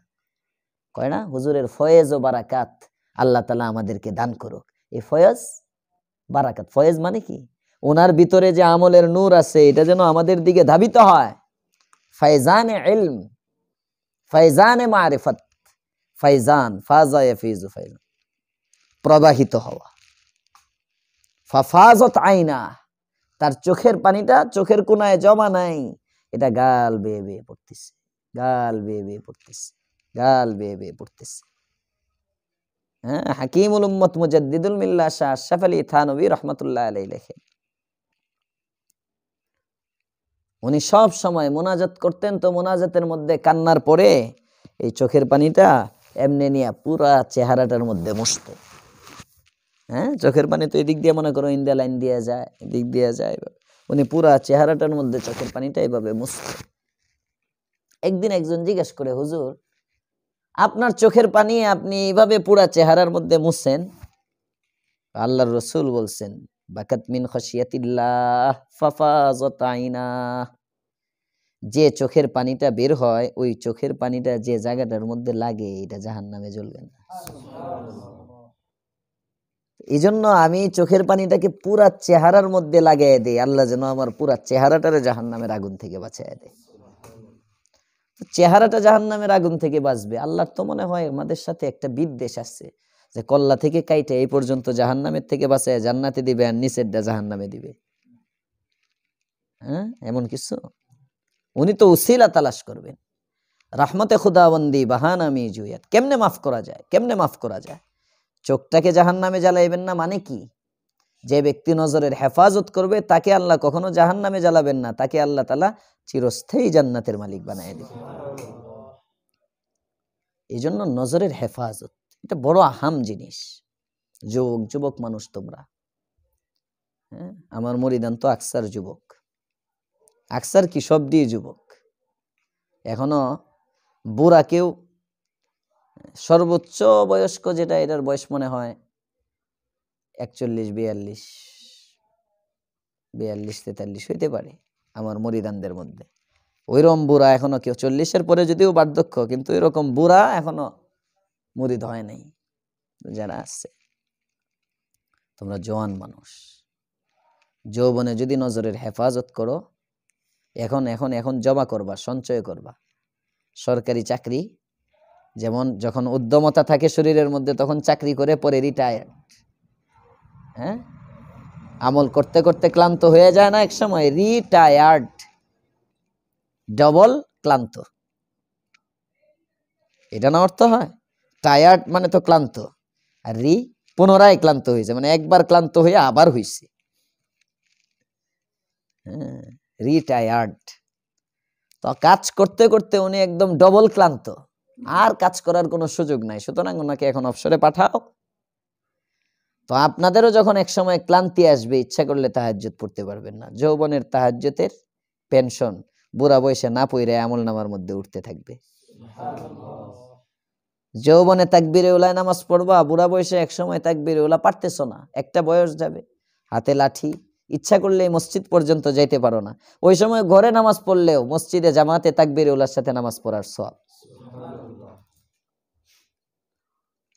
কয় না হুজুরের ফয়েজ ও বারাকাত আল্লাহ তাআলা আমাদেরকে দান করুক। এই ফয়েজ বারাকাত, ফয়েজ মানে কি? ওনার ভিতরে যে আমলের নূর আছে এটা যেন আমাদের দিকে ধাবিত হয়। ফাইজানে ইলম, ফাইজানে মারিফাত, ফাইজান ফাযা ইয়াফিযু ফাইজান, প্রবাহিত হওয়া। ফাফাযাত আইনা, তার চোখের পানিটা চোখের কোনায় জমা নাই, এটা গাল বেয়ে বেয়ে পড়তেছে, গাল বেয়ে বেয়ে পড়তেছে, গাল বেয়ে বেয়ে পড়তেছে। হ্যাঁ, হাকিমুল উম্মত মুজাদ্দিদুল মিল্লাহ শাহ আশরাফ আলী থানভী রাহমাতুল্লাহ আলাইহি লেখেন, উনি সব সময় মোনাজাত করতেন, তো মোনাজাতের মধ্যে কান্নার পরে এই চোখের পানিটা এমনি নিয়ে পুরা চেহারাটার মধ্যে মুছতো। হ্যাঁ, চোখের পানি তো এদিক দিয়ে মনে করো ইন্ডিয়া লাইন দিয়ে যায়, এদিক দিয়ে যায়, উনি পুরা চেহারাটার মধ্যে চোখের পানিটা এইভাবে মুছতো। একদিন একজন জিজ্ঞেস করে, হুজুর আপনার চোখের পানি আপনি এইভাবে পুরা চেহারার মধ্যে মুছেন? আল্লাহর রাসূল বলছেন, বাকাত মিন খাশিয়াতিল্লাহ ফাফাযাত আইনাহ, যে চোখের পানিটা বের হয় ওই চোখের পানিটা যে জায়গাটার মধ্যে লাগে এটা জাহান্নামে জ্বলবে না। এই জন্য আমি চোখের পানিটাকে পুরা চেহারার মধ্যে লাগাই দেই, আল্লাহ যেন আমার পুরা চেহারাটারে জাহান্নামের আগুন থেকে বাঁচায় দেয়। চেহারাটা জাহান্নামের আগুন থেকে বাঁচবে। আল্লাহর তো মনে হয় আমাদের সাথে একটা বিদ্বেষ আছে যে কল্লা থেকে কাইটে এই পর্যন্ত জাহান্নামের থেকে বাঁচায় জান্নাতে দিবে আর নিচেরটা জাহান্নামে দিবে। হ্যাঁ, এমন কিছু? উনি তো উসিলা তালাশ করবেন। রাহমতে খুদাবন্দি বাহানা মি জুয়াত, কেমনে মাফ করা যায়, কেমনে মাফ করা যায়? চোখটাকে জাহান্নামে জ্বালাইবেন না মানে কি? যে ব্যক্তি নজরের হেফাজত করবে তাকে আল্লাহ কখনো জাহান্নামে জ্বালাবেন না, তাকে আল্লাহ তাআলা চিরস্থায়ী জান্নাতের মালিক বানায় দিবেন। এই জন্য নজরের হেফাজত এটা বড় আহাম জিনিস। যুবক যুবক মানুষ তোমরা, হ্যাঁ, আমার মুরিদান তো আকসার যুবক, আকসার কি সব দিয়ে যুবক। এখনো বুড়া কেউ, সর্বোচ্চ বয়স্ক যেটা এটার বয়স মনে হয় 41, 42, 43 হইতে পারে আমার মুরিদানদের মধ্যে। ওইরকম বুড়া এখনো কেউ 40-এর পরে যদিও বার্ধক্য, কিন্তু এরকম বুড়া এখনো মুরিদ হয় নাই যারা আছে। তোমরা জওয়ান মানুষ, যৌবনে যদি নজরের হেফাজত করো, এখন এখন এখন জমা করবা, সঞ্চয় করবা। সরকারি চাকরি যেমন যখন উদ্যমতা থাকে শরীরের মধ্যে তখন চাকরি করে পরে রিটায়ার, হ্যাঁ, আমল করতে করতে ক্লান্ত হয়ে যায় না এক সময়, রিটায়ার্ড, ডবল ক্লান্ত, এটা না অর্থ হয়? টায়ার্ড মানে তো ক্লান্ত, আর পুনরায় ক্লান্ত হয়েছে মানে একবার ক্লান্ত হয়ে আবার হয়েছে, রিটায়ার্ড। তো কাজ করতে করতে উনি একদম ডবল ক্লান্ত, আর কাজ করার কোনো সুযোগ নাই, সুতরাং ওনাকে এখন অবসরে পাঠাও। তো আপনাদেরও যখন এক সময় ক্লান্তি আসবে, ইচ্ছা করলে তাহাজ্জুদ পড়তে পারবেন না। যৌবনের তাহাজ্জুদের পেনশন বুড়া বয়সে না পড়ে আমলনামার মধ্যে উঠতে থাকবে। যৌবনে তাকবীরে উলায় নামাজ পড়বা, বুড়া বয়সে এক সময় তাকবীরে উলা পারতেছ না, একটা বয়স যাবে, হাতে লাঠি, ইচ্ছা করলে মসজিদ পর্যন্ত যাইতে পারো না। ওই সময় ঘরে নামাজ পড়লেও মসজিদে জামাতে তাকবীরে উলার সাথে নামাজ পড়ার সওয়াব।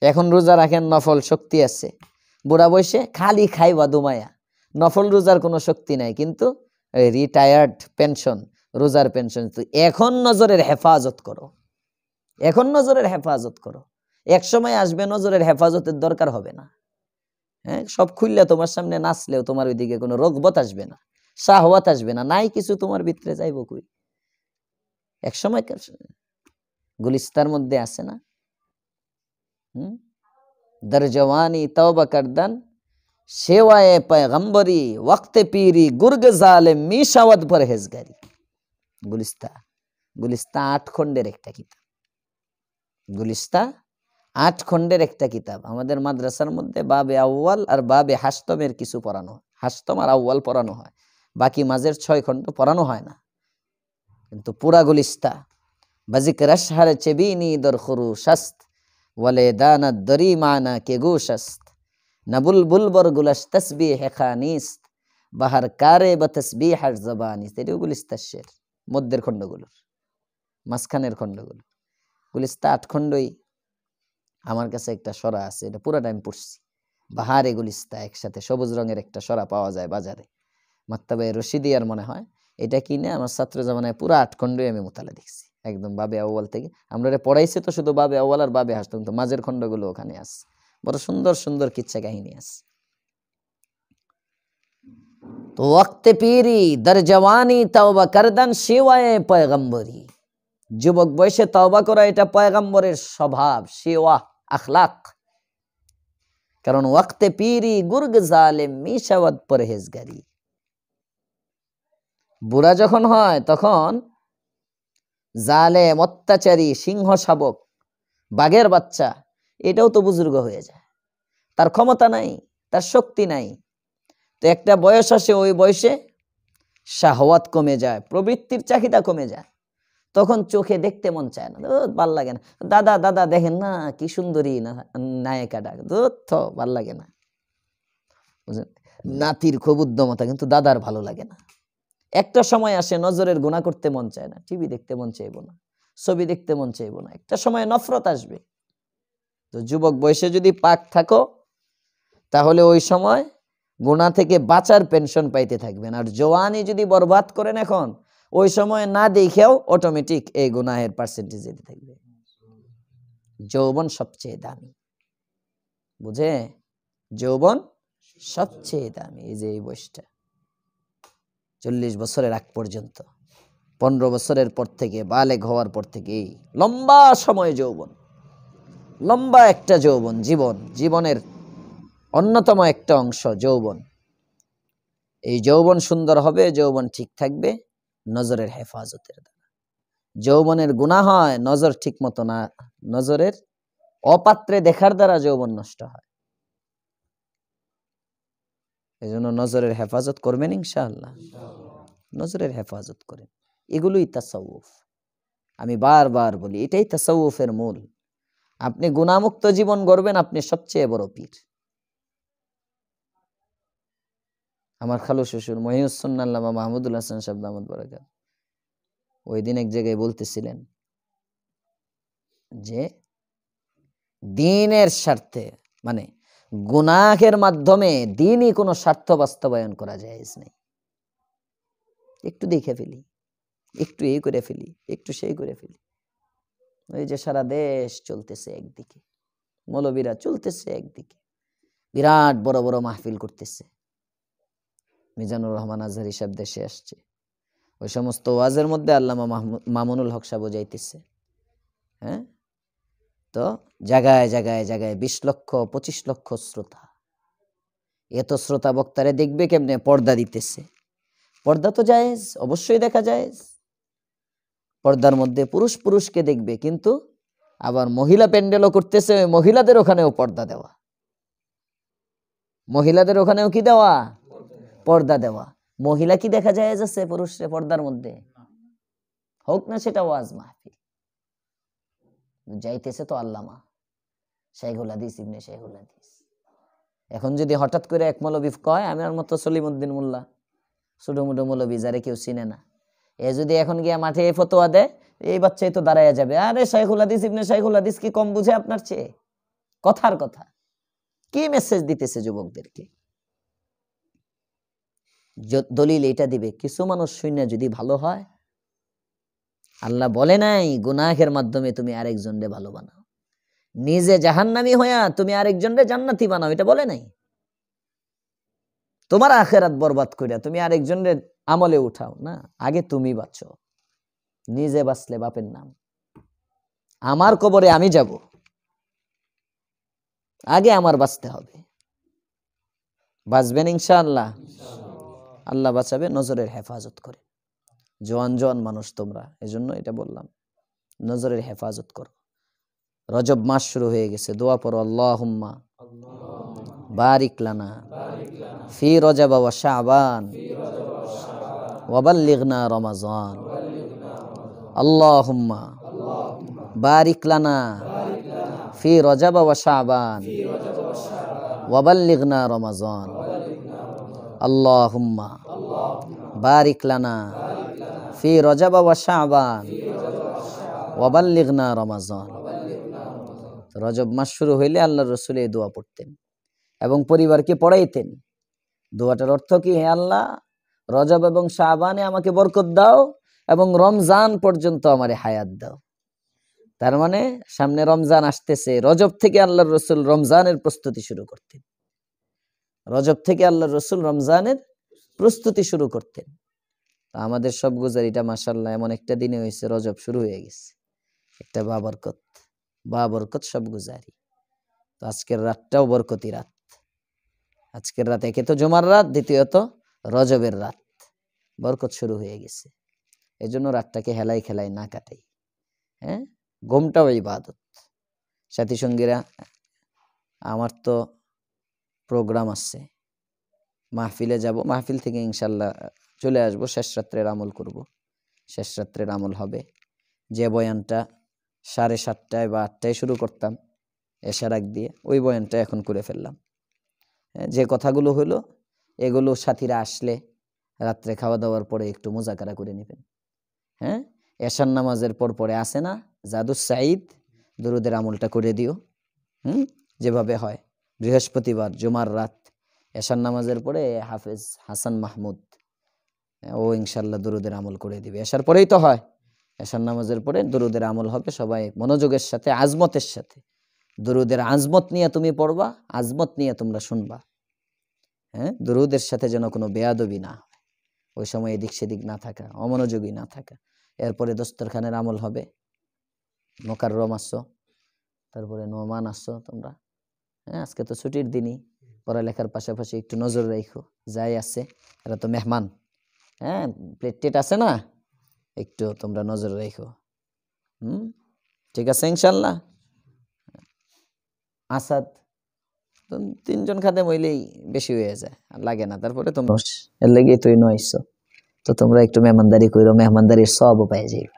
এখন রোজা রাখেন, নফল শক্তি আছে, বুড়া বয়সে খালি খাইবা দুমায়া, নফল রোজার কোনো শক্তি নাই, কিন্তু রিটায়ার্ড পেনশন, রোজার পেনশন। এখন নজরের হেফাজত করো, এখন নজরের হেফাজত করো, এক সময় আসবে নজরের হেফাজতের দরকার হবে না। হ্যাঁ, সব খুললে তোমার সামনে নাচলেও তোমার ওইদিকে কোনো রগবত আসবে না, শাহওয়াত আসবে না, নাই কিছু তোমার ভিতরে যাইব কই। এক সময় গুলিস্তার মধ্যে আছে না, দরজওয়ানি তওবা করদান সেওয়ায়ে পয়গম্বরি ওয়াক্তে পীরি গুর্গ জালেম মিশাওয়াত পরহেজগারি। গুলিস্তা, গুলিস্তা 8 খণ্ডের একটা কিতাব, গুলিস্তা 8 খণ্ডের একটা কিতাব। আমাদের মাদ্রাসার মধ্যে বাবে আউয়াল আর বাবে হাস্তমের কিছু পড়ানো হয়, হাস্তম আর আউয়াল পড়ানো হয়, বাকি মাঝের 6 খণ্ড পড়ানো হয় না। কিন্তু পুরা গুলিস্তা বাজিকর আশহার চেবিনি দর খুরুশাস্ত ওয়ালে দানা দরি মানা কে গোশাস্ত নবুল বুলবর গুলাস তসবিহ খানিস্ত বাহার কারে বা তসবিহার জবানিস্ত। এটাও গুলিস্তার শের, মধ্যের খণ্ডগুলোর, মাঝখানের খণ্ডগুলো। গুলিস্তা 8 খণ্ডই আমার কাছে একটা সরা আছে, এটা পুরো টাইম পড়ছি। বাহারে গুলিস্তা একসাথে সবুজ রঙের একটা সরা পাওয়া যায় বাজারে, মাক্তাবে রশিদিয়ার মনে হয়। এটা কিনে আমার ছাত্র জামানায় পুরো 8 খণ্ডই আমি মোতালা দেখছি, একদম বাবে আউয়াল থেকে। আমরা পড়াইছি তো শুধু বাবে আউয়াল আর বাবে হাসতাম, তো মাঝের খণ্ডগুলো ওখানে আছে, বড় সুন্দর সুন্দর কিচ্ছা কাহিনী আছে। তো ওয়াক্তে পীরি দর জওয়ানি তওবা করদান সেওয়ায়ে পয়গম্বরি, যুবক বয়সে তওবা করা এটা পয়গম্বরের স্বভাব, সেওয়া আখলাক। কারণ ওয়াক্তে পীরি গুর্গ জালেম মিশাওয়াত পরহেজগারি, বুড়া যখন হয় তখন জালেম অত্যাচারী সিংহ শাবক বাঘের বাচ্চা এটাও তো বুজুর্গ হয়ে যায়, তার ক্ষমতা নাই, তার শক্তি নাই। তো একটা বয়স আসে, ওই বয়সে শাহওয়াত কমে যায়, প্রবৃত্তির চাহিদা কমে যায়, তখন চোখে দেখতে মন চায় না, ভাল লাগে না। দাদা দাদা দেখেন না কি সুন্দরী নায়িকাটা, ভাল লাগে না। নাতির খুব উদ্যমতা, কিন্তু দাদার ভালো লাগে না। একটা সময় আসে নজরের গুনাহ করতে মন চায় না, টিভি দেখতে মন চাইব না, ছবি দেখতে মন চাইব না, একটা সময় নফরত আসবে। তো যুবক বয়সে যদি পাক থাকো তাহলে ওই সময় গুনাহ থেকে বাঁচার পেনশন পাইতে থাকবেন। আর জওয়ানি যদি বরবাদ করেন এখন, ওই সময় না দেখেও অটোমেটিক এই গুনাহের পার্সেন্টেজ যেতে থাকবে। যৌবন সবচেয়ে দামি, বুঝে? যৌবন সবচেয়ে দামি। এই যে এই বয়সটা 40 বছরের আগ পর্যন্ত, 15 বছরের পর থেকে বালেগ হওয়ার পর থেকে এই লম্বা সময় যৌবন, লম্বা একটা যৌবন, জীবনের অন্যতম একটা অংশ যৌবন। এই যৌবন সুন্দর হবে, যৌবন ঠিক থাকবে নজরের হেফাজতের দ্বারা। যৌবনের গুনাহ হয় নজর ঠিক মতো না, নজরের অপাত্রে দেখার দ্বারা যৌবন নষ্ট হয়। এই জন্য নজরের হেফাজত করবেন ইনশাআল্লাহ, নজরের হেফাজত করেন। এগুলোই তাসাউফ। আমি বারবার বলি এটাই তাসাউফের মূল। আপনি গুনাহমুক্ত জীবন গড়বেন, আপনি সবচেয়ে বড় পীর। আমার খালু শ্বশুর মহিউসুন্নাহ আল্লামা মাহমুদুল হাসান সাহেব দামাত বরকাত ওই দিন এক জায়গায় বলতেছিলেন যে দ্বীনের স্বার্থে, মানে গুনাহের মাধ্যমে দ্বীনই কোনো স্বার্থ বাস্তবায়ন করা জায়েজ নেই। একটু দেখে ফেলি, একটু এই করে ফেলি, একটু সেই করে ফেলি। ওই যে সারা দেশ চলতেছে একদিকে, মৌলবীরা চলতেছে একদিকে, বিরাট বড় বড় মাহফিল করতেছে, মিজানুর রহমান আজহারি সাহেব দেশে আসছে, ওই সমস্ত ওয়াজের মধ্যে আল্লামা মামুনুল হক সাহেব যাইতেছে। হ্যাঁ, তো জায়গায় জায়গায় জায়গায় 20 লক্ষ 25 লক্ষ শ্রোতা, এত শ্রোতা বক্তারে দেখবে কেমনে? পর্দা দিতেছে। পর্দা তো জায়েজ, অবশ্যই দেখা জায়েজ, পর্দার মধ্যে পুরুষ পুরুষকে দেখবে, কিন্তু আবার মহিলা প্যান্ডেলও করতেছে, মহিলাদের ওখানেও পর্দা দেওয়া, মহিলাদের ওখানেও কি দেওয়া? পর্দা দেওয়া। মহিলা কি দেখা জায়েজ আছে পুরুষরে পর্দার মধ্যে? হোক না সেটা ওয়াজ মাহফিল, যাইতেছে তো আল্লামা শাইখুল হাদিস ইবনে শাইখুল হাদিস। এখন যদি হঠাৎ করে এক মৌলবী কয়, আমার মতো সলিমউদ্দিন মোল্লা, ছোট মোটো মৌলবী যারে কেউ চিনে না, এ যদি এখন গিয়া মাঠে ফতোয়া দেয়, এই বাচ্চাই তো দাঁড়াইয়া যাবে, আরে শাইখুল হাদিস ইবনে শাইখুল হাদিস কি কম বুঝে আপনার চেয়ে? কথার কথা। কি মেসেজ দিতেছে যুবকদেরকে? দলিল এটা দিবে, কিছু মানুষ শূন্য যদি ভালো হয়, আল্লাহ বলে নাই গুনাহের মাধ্যমে তুমি আরেকজনরে ভালো বানাও, নিজে জাহান্নামী হইয়া তুমি আরেকজনরে জান্নাতি বানাও, এটা বলে নাই। তোমার আখেরাত বরবাদ করিয়া তুমি আরেকজনরে আমলে উঠাও না, আগে তুমি বাঁচো। নিজে বাঁচলে বাপের নাম, আমার কবরে আমি যাব, আগে আমার বাঁচতে হবে। বাঁচবেন ইনশাআল্লাহ, আল্লাহ বাঁচাবে, নজরের হেফাজত করে। জোয়ান জোয়ান মানুষ তোমরা, এজন্য এটা বললাম, নজরের হেফাজত করো। রজব মাস শুরু হয়ে গেছে, দোয়া পড়ো, আল্লাহুম্মা বারিক লানা ফি রজব ওয়া শাবান ওয়া বাল্লিগনা রমাজান। আল্লাহুম্মা বারিক লানা ফি রজব ওয়া শাবান ওয়া বাল্লিগনা রমাজান। আল্লাহুম্মা বারিক লানা ফি রজব ওয়া শাবান ওয়া বাল্লিগনা রমাজান। রজব মাস শুরু হইলে আল্লাহর রাসূল এই দোয়া পড়তেন এবং পরিবারকে পড়াইতেন। দোয়াটার অর্থ কি? হে আল্লাহ, রজব এবং শাবানে আমাকে বরকত দাও এবং রমজান পর্যন্ত আমারে হায়াত দাও। তার মানে সামনে রমজান আসতেছে, রজব থেকে আল্লাহর রাসূল রমজানের প্রস্তুতি শুরু করতেন। রজব থেকে আল্লাহর রাসূল রমজানের প্রস্তুতি শুরু করতেন। আমাদের সব গুজারিটা মাশাআল্লাহ এমন একটা দিনে হয়েছে, রজব শুরু হয়ে গেছে, একটা বাবরকত সব গুজারি। তো আজকের রাতটাও বরকতি রাত। আজকের রাত একে তো জুমার রাত, দ্বিতীয়ত রজবের রাত, বরকত শুরু হয়ে গেছে। এই জন্য রাতটাকে হেলাই খেলাই না কাটাই। হ্যাঁ, ঘুমটাও ইবাদত। সাথী সঙ্গীরা, আমার তো প্রোগ্রাম আছে, মাহফিলে যাব, মাহফিল থেকে ইনশাল্লাহ চলে আসবো, শেষ রাত্রের আমল করব। শেষ রাত্রের আমল হবে। যে বয়ানটা 7:30টায় বা 8টায় শুরু করতাম এশার আগ দিয়ে, ওই বয়ানটা এখন করে ফেললাম। যে কথাগুলো হলো এগুলো সাথীরা আসলে রাত্রে খাওয়া দাওয়ার পরে একটু মুজাকারা করে নেবেন। হ্যাঁ, এশার নামাজের পর পরে আসে না জাদুস সাঈদ, দুরুদের আমলটা করে দিও। যেভাবে হয় বৃহস্পতিবার জুমার রাত এশার নামাজের পরে হাফেজ হাসান মাহমুদ ও ইনশাল্লাহ দুরুদের আমল করে দিবে। এশার পরেই তো হয়, এশার নামাজের পরে দুরুদের আমল হবে। সবাই মনোযোগের সাথে, আজমতের সাথে, দুরুদের আজমত নিয়ে তুমি পড়বা, আজমত নিয়ে তোমরা শুনবা। হ্যাঁ, দুরুদের সাথে যেন কোনো বেয়াদবি না হয়, ওই সময় এদিক সেদিক না থাকা, অমনোযোগী না থাকা। এরপরে দস্তরখানের আমল হবে। মোকাররম আসছো, তারপরে নোমান আসছো তোমরা। হ্যাঁ, আজকে তো ছুটির দিনই, পড়ালেখার পাশাপাশি একটু নজর রাখো। যাই আছে এরা তো মেহমান। হ্যাঁ, প্লেট টেট আছে না, একটু তোমরা নজর রাখো। ঠিক আছে ইনশাল্লাহ। আসাদ 3জন খাদেম হইলেই বেশি হয়ে যায়, লাগে না। তারপরে তোমরা এর লেগে তুই নয়ছো, তো তোমরা একটু মেহমানদারি করো, মেহমানদারির সবও পাই যাইবে।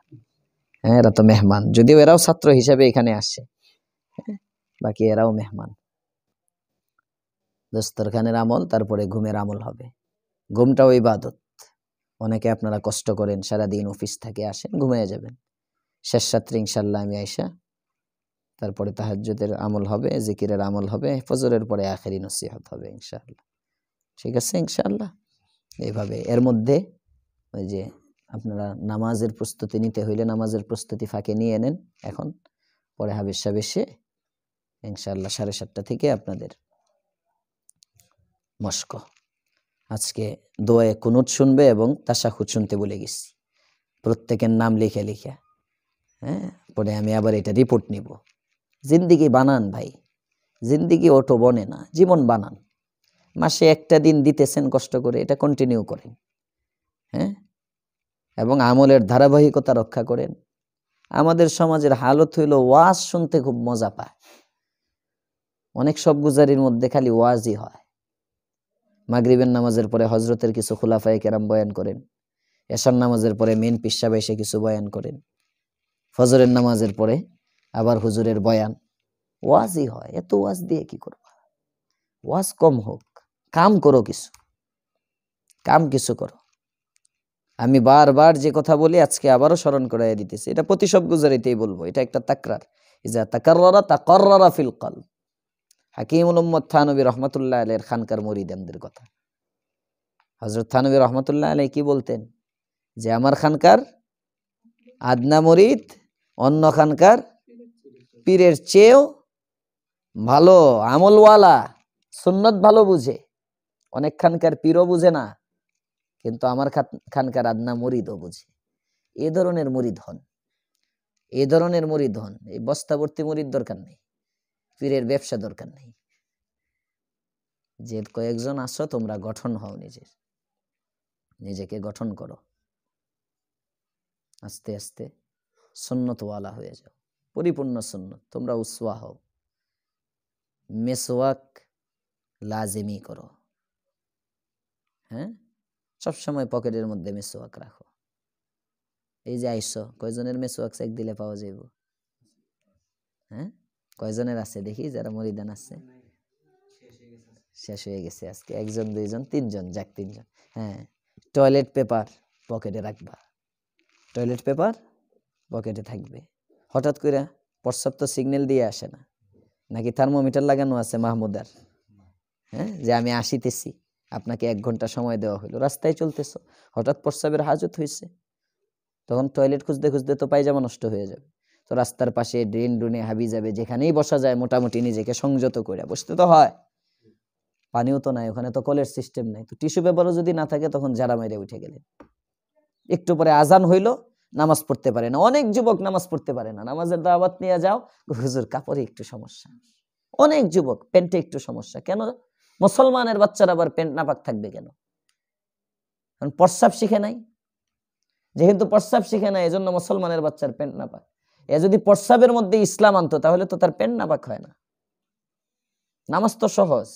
হ্যাঁ, এরা তো মেহমান, যদিও এরাও ছাত্র হিসাবে এখানে আসে, বাকি এরাও মেহমান। দস্তরখানের আমল, তারপরে ঘুমের আমল হবে। ঘুমটাও ইবাদত। অনেকে আপনারা কষ্ট করেন, সারাদিন অফিস থেকে আসেন, ঘুমিয়ে যাবেন। শেষ রাত্রে ইনশাল্লাহ আমি আইসা, তারপরে তাহাজ্জুদের আমল হবে, জিকিরের আমল হবে, ফজরের পরে আখেরি নসিহত হবে ইনশাআল্লাহ। ঠিক আছে ইনশাআল্লাহ। এইভাবে এর মধ্যে ওই যে আপনারা নামাজের প্রস্তুতি নিতে হইলে নামাজের প্রস্তুতি ফাঁকে নিয়ে নেন। এখন পরে হাবেশা বেশে ইনশাআল্লাহ 7:30 থেকে আপনাদের মস্ক। আজকে দোয়ায়ে কুনুত শুনবে এবং তাশাহুদ শুনতে বলে গেছি, প্রত্যেকের নাম লিখে লিখে। হ্যাঁ, পরে আমি আবার এটা রিপোর্ট নিব। জিন্দিগি বানান ভাই, জিন্দিগি অটো বনে না, জীবন বানান। মাসে একটা দিন দিতেছেন কষ্ট করে, এটা কন্টিনিউ করেন। হ্যাঁ, এবং আমলের ধারাবাহিকতা রক্ষা করেন। আমাদের সমাজের হালত হইল ওয়াজ শুনতে খুব মজা পায়। অনেক সব গুজারির মধ্যে খালি ওয়াজই হয়। মাগরিবের নামাজের পরে হজরতের কিছু খুলাফায়ে কেরাম বয়ান করেন, এশার নামাজের পরে মেন পিসাব এসে কিছু বয়ান করেন, ফজরের নামাজের পরে আবার হুজুরের বয়ান, ওয়াজই হয়। এত ওয়াজ দিয়ে কি করবা? ওয়াজ কম হোক, কাম করো, কিছু করো। আমি বারবার যে কথা বলি আজকে আবারও স্মরণ করাইয়া দিতেছি, এটা প্রতি সব গুজারিতেই বলবো, এটা একটা তাকরার। ইজা তাকাররারা তাকাররারা ফিল কলব। হাকিমুল উম্মত থানবী রহমাতুল্লাহ আলাইহির খানকার মুরিদানদের কথা। হযরত থানবী রহমাতুল্লাহ আলাইহি কি বলতেন, যে আমার খানকার আদনা মুরিদ অন্য খানকার পীরের চেয়েও ভালো আমলওয়ালা, সুন্নত ভালো বুঝে। অনেক খানকার পীরও বুঝে না, কিন্তু আমার খানকার আদনা মুরিদও বুঝে। এ ধরনের মুরিদ হন, এই বস্তাবর্তী মুরিদ দরকার নেই, পীরের ব্যবসা দরকার নেই। যে কয়েকজন আসো তোমরা গঠন হও, নিজেকে গঠন করো, আস্তে আস্তে সুন্নতওয়ালা হয়ে যাও, পরিপূর্ণ সুন্নত। তোমরা উসওয়া হও। মেসওয়াক লাজিমি করো। হ্যাঁ, সবসময় পকেটের মধ্যে মেসওয়াক রাখো। এই যে আইসো, কয়জনের মেসওয়াক চেক দিলে পাওয়া যাইব? হ্যাঁ, কয়জনের আছে দেখি, যারা মরিদান আছে? শেষ হয়ে গেছে আজকে। একজন, দুইজন, তিনজন, যাক তিনজন। হ্যাঁ, টয়লেট পেপার পকেটে রাখবা, টয়লেট পেপার পকেটে থাকবে। হঠাৎ করে প্রস্রাব তো সিগন্যাল দিয়ে আসে না, নাকি থার্মোমিটার লাগানো আছে মাহমুদার? হ্যাঁ, যে আমি আসিতেছি, আপনাকে 1 ঘন্টা সময় দেওয়া হলো, রাস্তায় চলতেছো, হঠাৎ প্রস্রাবের হাজত হয়েছে, তখন টয়লেট খুঁজতে খুঁজতে তো পায়জামা নষ্ট হয়ে যাবে। তো রাস্তার পাশে ড্রেনে হাবি যাবে, যেখানেই বসা যায় মোটামুটি নিজেকে সংযত করে বসতে তো হয়। পানিও তো নাই ওখানে, তো কলের সিস্টেম নাই, তো টিস্যু পেপারও যদি না থাকে তখন জারা মেরে উঠে গেলেন। একটু পরে আজান হইলো, নামাজ পড়তে পারে না। অনেক যুবক নামাজ পড়তে পারে না, নামাজের দাওয়াত নিয়ে যাও, হুজুর কাপড়ে একটু সমস্যা। অনেক যুবক প্যান্টে একটু সমস্যা। কেন? মুসলমানের বাচ্চারা আবার প্যান্ট নাপাক থাকবে কেন? কারণ প্রস্রাব শিখে নাই। যেহেতু প্রস্রাব শিখে নাই, এজন্য মুসলমানের বাচ্চার প্যান্ট নাপাক। এ যদি প্রস্রাবের মধ্যে ইসলাম আনতো, তাহলে তো তার প্যান্ট নাপাক হয় না। নামাজ তো সহজ,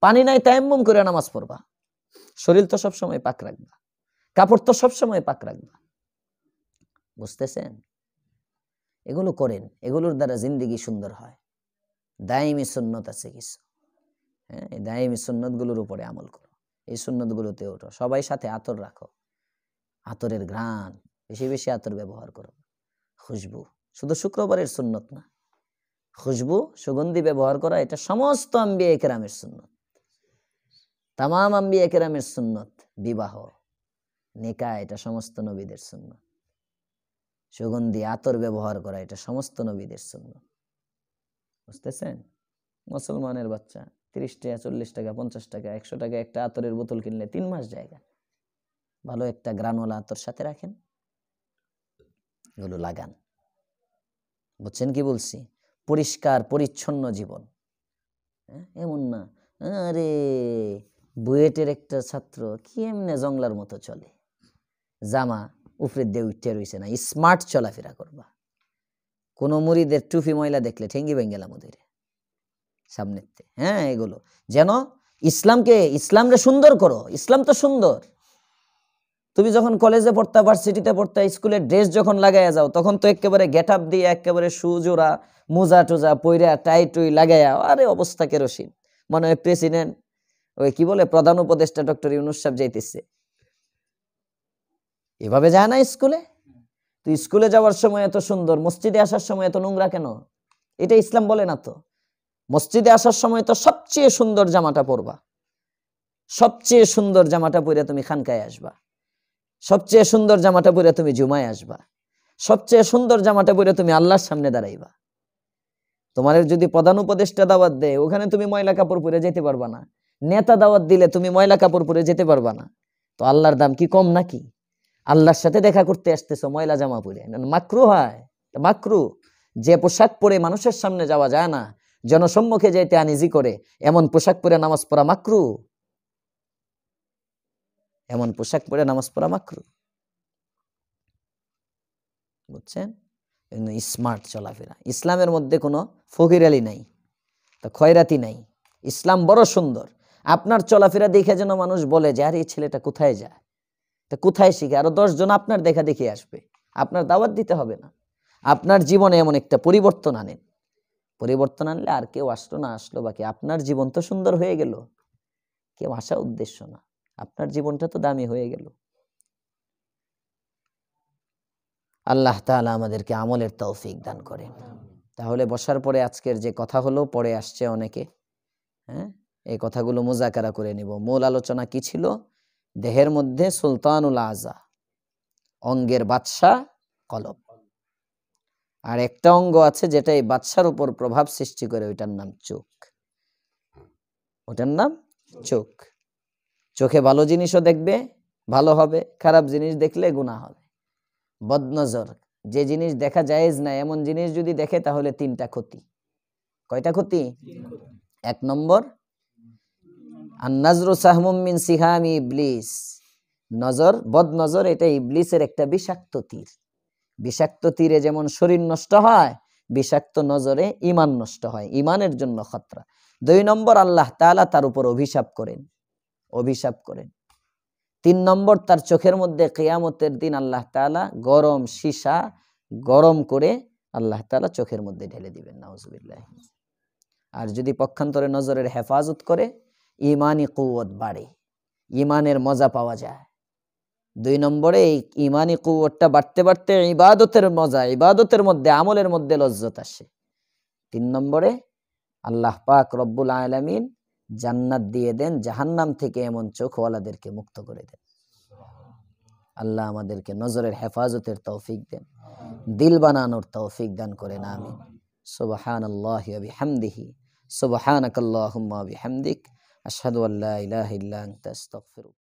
পানি নাই তায়াম্মুম করে নামাজ পড়বা, শরীর তো সবসময় পাক রাখবা, কাপড় তো সবসময় পাক রাখবা। বুঝতেছেন? এগুলো করেন, এগুলোর দ্বারা জিন্দেগি সুন্দর হয়। দাইমি সুন্নত আছে কিছু, হ্যাঁ, এই দাইমি সুন্নত গুলোর উপরে আমল করো, এই সুন্নত গুলোতে ওঠো। সবাই সাথে আতর রাখো, আতরের ঘ্রাণ, বেশি বেশি আতর ব্যবহার করো। খুশবু, শুধু শুক্রবারের সুন্নত না, খুশবু সুগন্ধি ব্যবহার করা এটা সমস্ত আম্বিয়া কেরামের সুন্নত, তামাম আম্বিয়া কেরামের সুন্নত। বিবাহ, নিকাহ, এটা সমস্ত নবীদের সুন্নত। সুগন্ধি আতর ব্যবহার করা এটা সমস্ত নবীদের সুন্নত। বুঝতেছেন? মুসলমানের বাচ্চা 30 টাকা, 40 টাকা, 50 টাকা, 100 টাকা একটা আতরের বোতল কিনলে 3 মাস জায়গা। ভালো একটা গ্রানোলা আতর সাথে রাখেন, এগুলো লাগান। বুঝছেন কি বলছি? পরিষ্কার পরিচ্ছন্ন জীবন। এমন না আরে বুয়েটের একটা ছাত্র কি এমনে জংলার মতো চলে, জামা উপরে দিয়ে উঠে রয়েছে না, স্মার্ট চলাফেরা করবা। কোন মুরিদের টুপি ময়লা দেখলে ঠেঙ্গি ভেঙ্গেলাম ওদের সামনেতে। হ্যাঁ, এগুলো যেন ইসলামরে সুন্দর করো। ইসলাম তো সুন্দর। তুমি যখন কলেজে পড়তা, ভার্সিটিতে পড়তা, স্কুলের ড্রেস যখন লাগাইয়া যাও, তখন তো একেবারে গেট আপ দিয়ে একেবারে সুজোড়া মোজা টোজা পইরা টাই টুই লাগাইয়া, আরে অবস্থা কেরোসিন। মনে হয় প্রেসিডেন্ট, ওই কি বলে, প্রধান উপদেষ্টা ডক্টর ইউনূস সাহেব যাইতেছে। এভাবে যায় না স্কুলে? তো স্কুলে যাওয়ার সময় এত সুন্দর, মসজিদে আসার সময় এত নোংরা কেন? এটা ইসলাম বলে না তো। মসজিদে আসার সময় তো সবচেয়ে সুন্দর জামাটা পরবা, সবচেয়ে সুন্দর জামাটা পরে তুমি খানকায় আসবা, সবচেয়ে সুন্দর জামাটা পরে তুমি জুমায় আসবা, সবচেয়ে সুন্দর জামাটা পরে তুমি আল্লাহর সামনে দাঁড়াইবা। তোমার যদি প্রধান উপদেষ্টা দাওয়াত দেয়, ওখানে তুমি ময়লা কাপড় পরে যেতে পারবা না। নেতা দাওয়াত দিলে তুমি ময়লা কাপড় পরে যেতে পারবা না, তো আল্লাহর দাম কি কম নাকি? আল্লাহর সাথে দেখা করতে আসতেছো ময়লা জামা পরে, মাকরু হয়, মাকরু। যে পোশাক পরে মানুষের সামনে যাওয়া যায় না, জনসম্মুখে যাইতে আনিজি করে, এমন পোশাক পরে নামাজ পড়া মাকরু, এমন পোশাক পরে নামাজ পড়া মাকরু। বুঝছেন? স্মার্ট চলাফেরা। ইসলামের মধ্যে কোনো ফকিরালি নাই, তা খয়রাতি নাই। ইসলাম বড় সুন্দর। আপনার চলাফেরা দেখে যেন মানুষ বলে যে আরে এই ছেলেটা কোথায় যায়, তা কোথায় শিখে, আরো 10 জন আপনার দেখা দেখে আসবে। আপনার দাওয়াত দিতে হবে না, আপনার জীবনে এমন একটা পরিবর্তন আনেন। পরিবর্তন আনলে আর কেউ আসলো না আসলো বাকি, আপনার জীবন তো সুন্দর হয়ে গেল, কেউ আসা উদ্দেশ্য না, আপনার জীবনটা তো দামি হয়ে গেল। আল্লাহ তাআলা আমাদেরকে আমলের তৌফিক দান করেন। তাহলে বসার পরে আজকের যে কথা হলো পড়ে আসছে অনেকে, হ্যাঁ, এই কথাগুলো মুজাকারা করে নিব। মূল আলোচনা কি ছিল? দেহের মধ্যে সুলতানুল আযা, অঙ্গের বাদশাহ কলব। আর একটা অঙ্গ আছে যেটা এই বাদশার উপর প্রভাব সৃষ্টি করে, ওইটার নাম চোখ। ওটার নাম চোখ। চোখে ভালো জিনিসও দেখবে, ভালো হবে, খারাপ জিনিস দেখলে গুনাহ হবে। বদনজর, যে জিনিস দেখা জায়েজ না এমন জিনিস যদি দেখে তাহলে 3টা ক্ষতি। কয়টা ক্ষতি? 1 নম্বর, আন-নাজরু সাহমুম মিন সিহামি ইবলিস। নজর, বদনজর, এটা ইবলিসের একটা বিষাক্ত তীর। বিষাক্ত তীরে যেমন শরীর নষ্ট হয়, বিষাক্ত নজরে ঈমান নষ্ট হয়, ঈমানের জন্য খতরা। 2 নম্বর, আল্লাহ তাআলা তার উপর অভিশাপ করেন, অভিশাপ করেন। 3 নম্বর, তার চোখের মধ্যে কিয়ামতের দিন আল্লাহ তাআলা গরম সীসা গরম করে আল্লাহ তাআলা চোখের মধ্যে ঢেলে দিবেন, নাউজুবিল্লাহ। আর যদি পক্ষান্তরে নজরের হেফাজত করে, ঈমানি কুওয়াত বাড়ে, ঈমানের মজা পাওয়া যায়। 2 নম্বরে এই ঈমানি কুওয়াতটা বাড়তে বাড়তে ইবাদতের মজা, ইবাদতের মধ্যে আমলের মধ্যে লজ্জত আসে। 3 নম্বরে আল্লাহ পাক রব্বুল আলামিন জান্নাত দিয়ে দেন, জাহান্নাম থেকে এমন চোখওয়ালাদেরকে মুক্ত করে দেন। আল্লাহ আমাদেরকে নজরের হেফাজতের তৌফিক দেন, দিল বানানোর তৌফিক দান করেন, আমিন। সুবহানাল্লাহি ওয়া বিহামদিহি, সুবহানাকাল্লাহুম্মা ওয়া বিহামদিক, আশহাদু আল্লা ইলাহা ইল্লা আনতা আস্তাগফিরুক।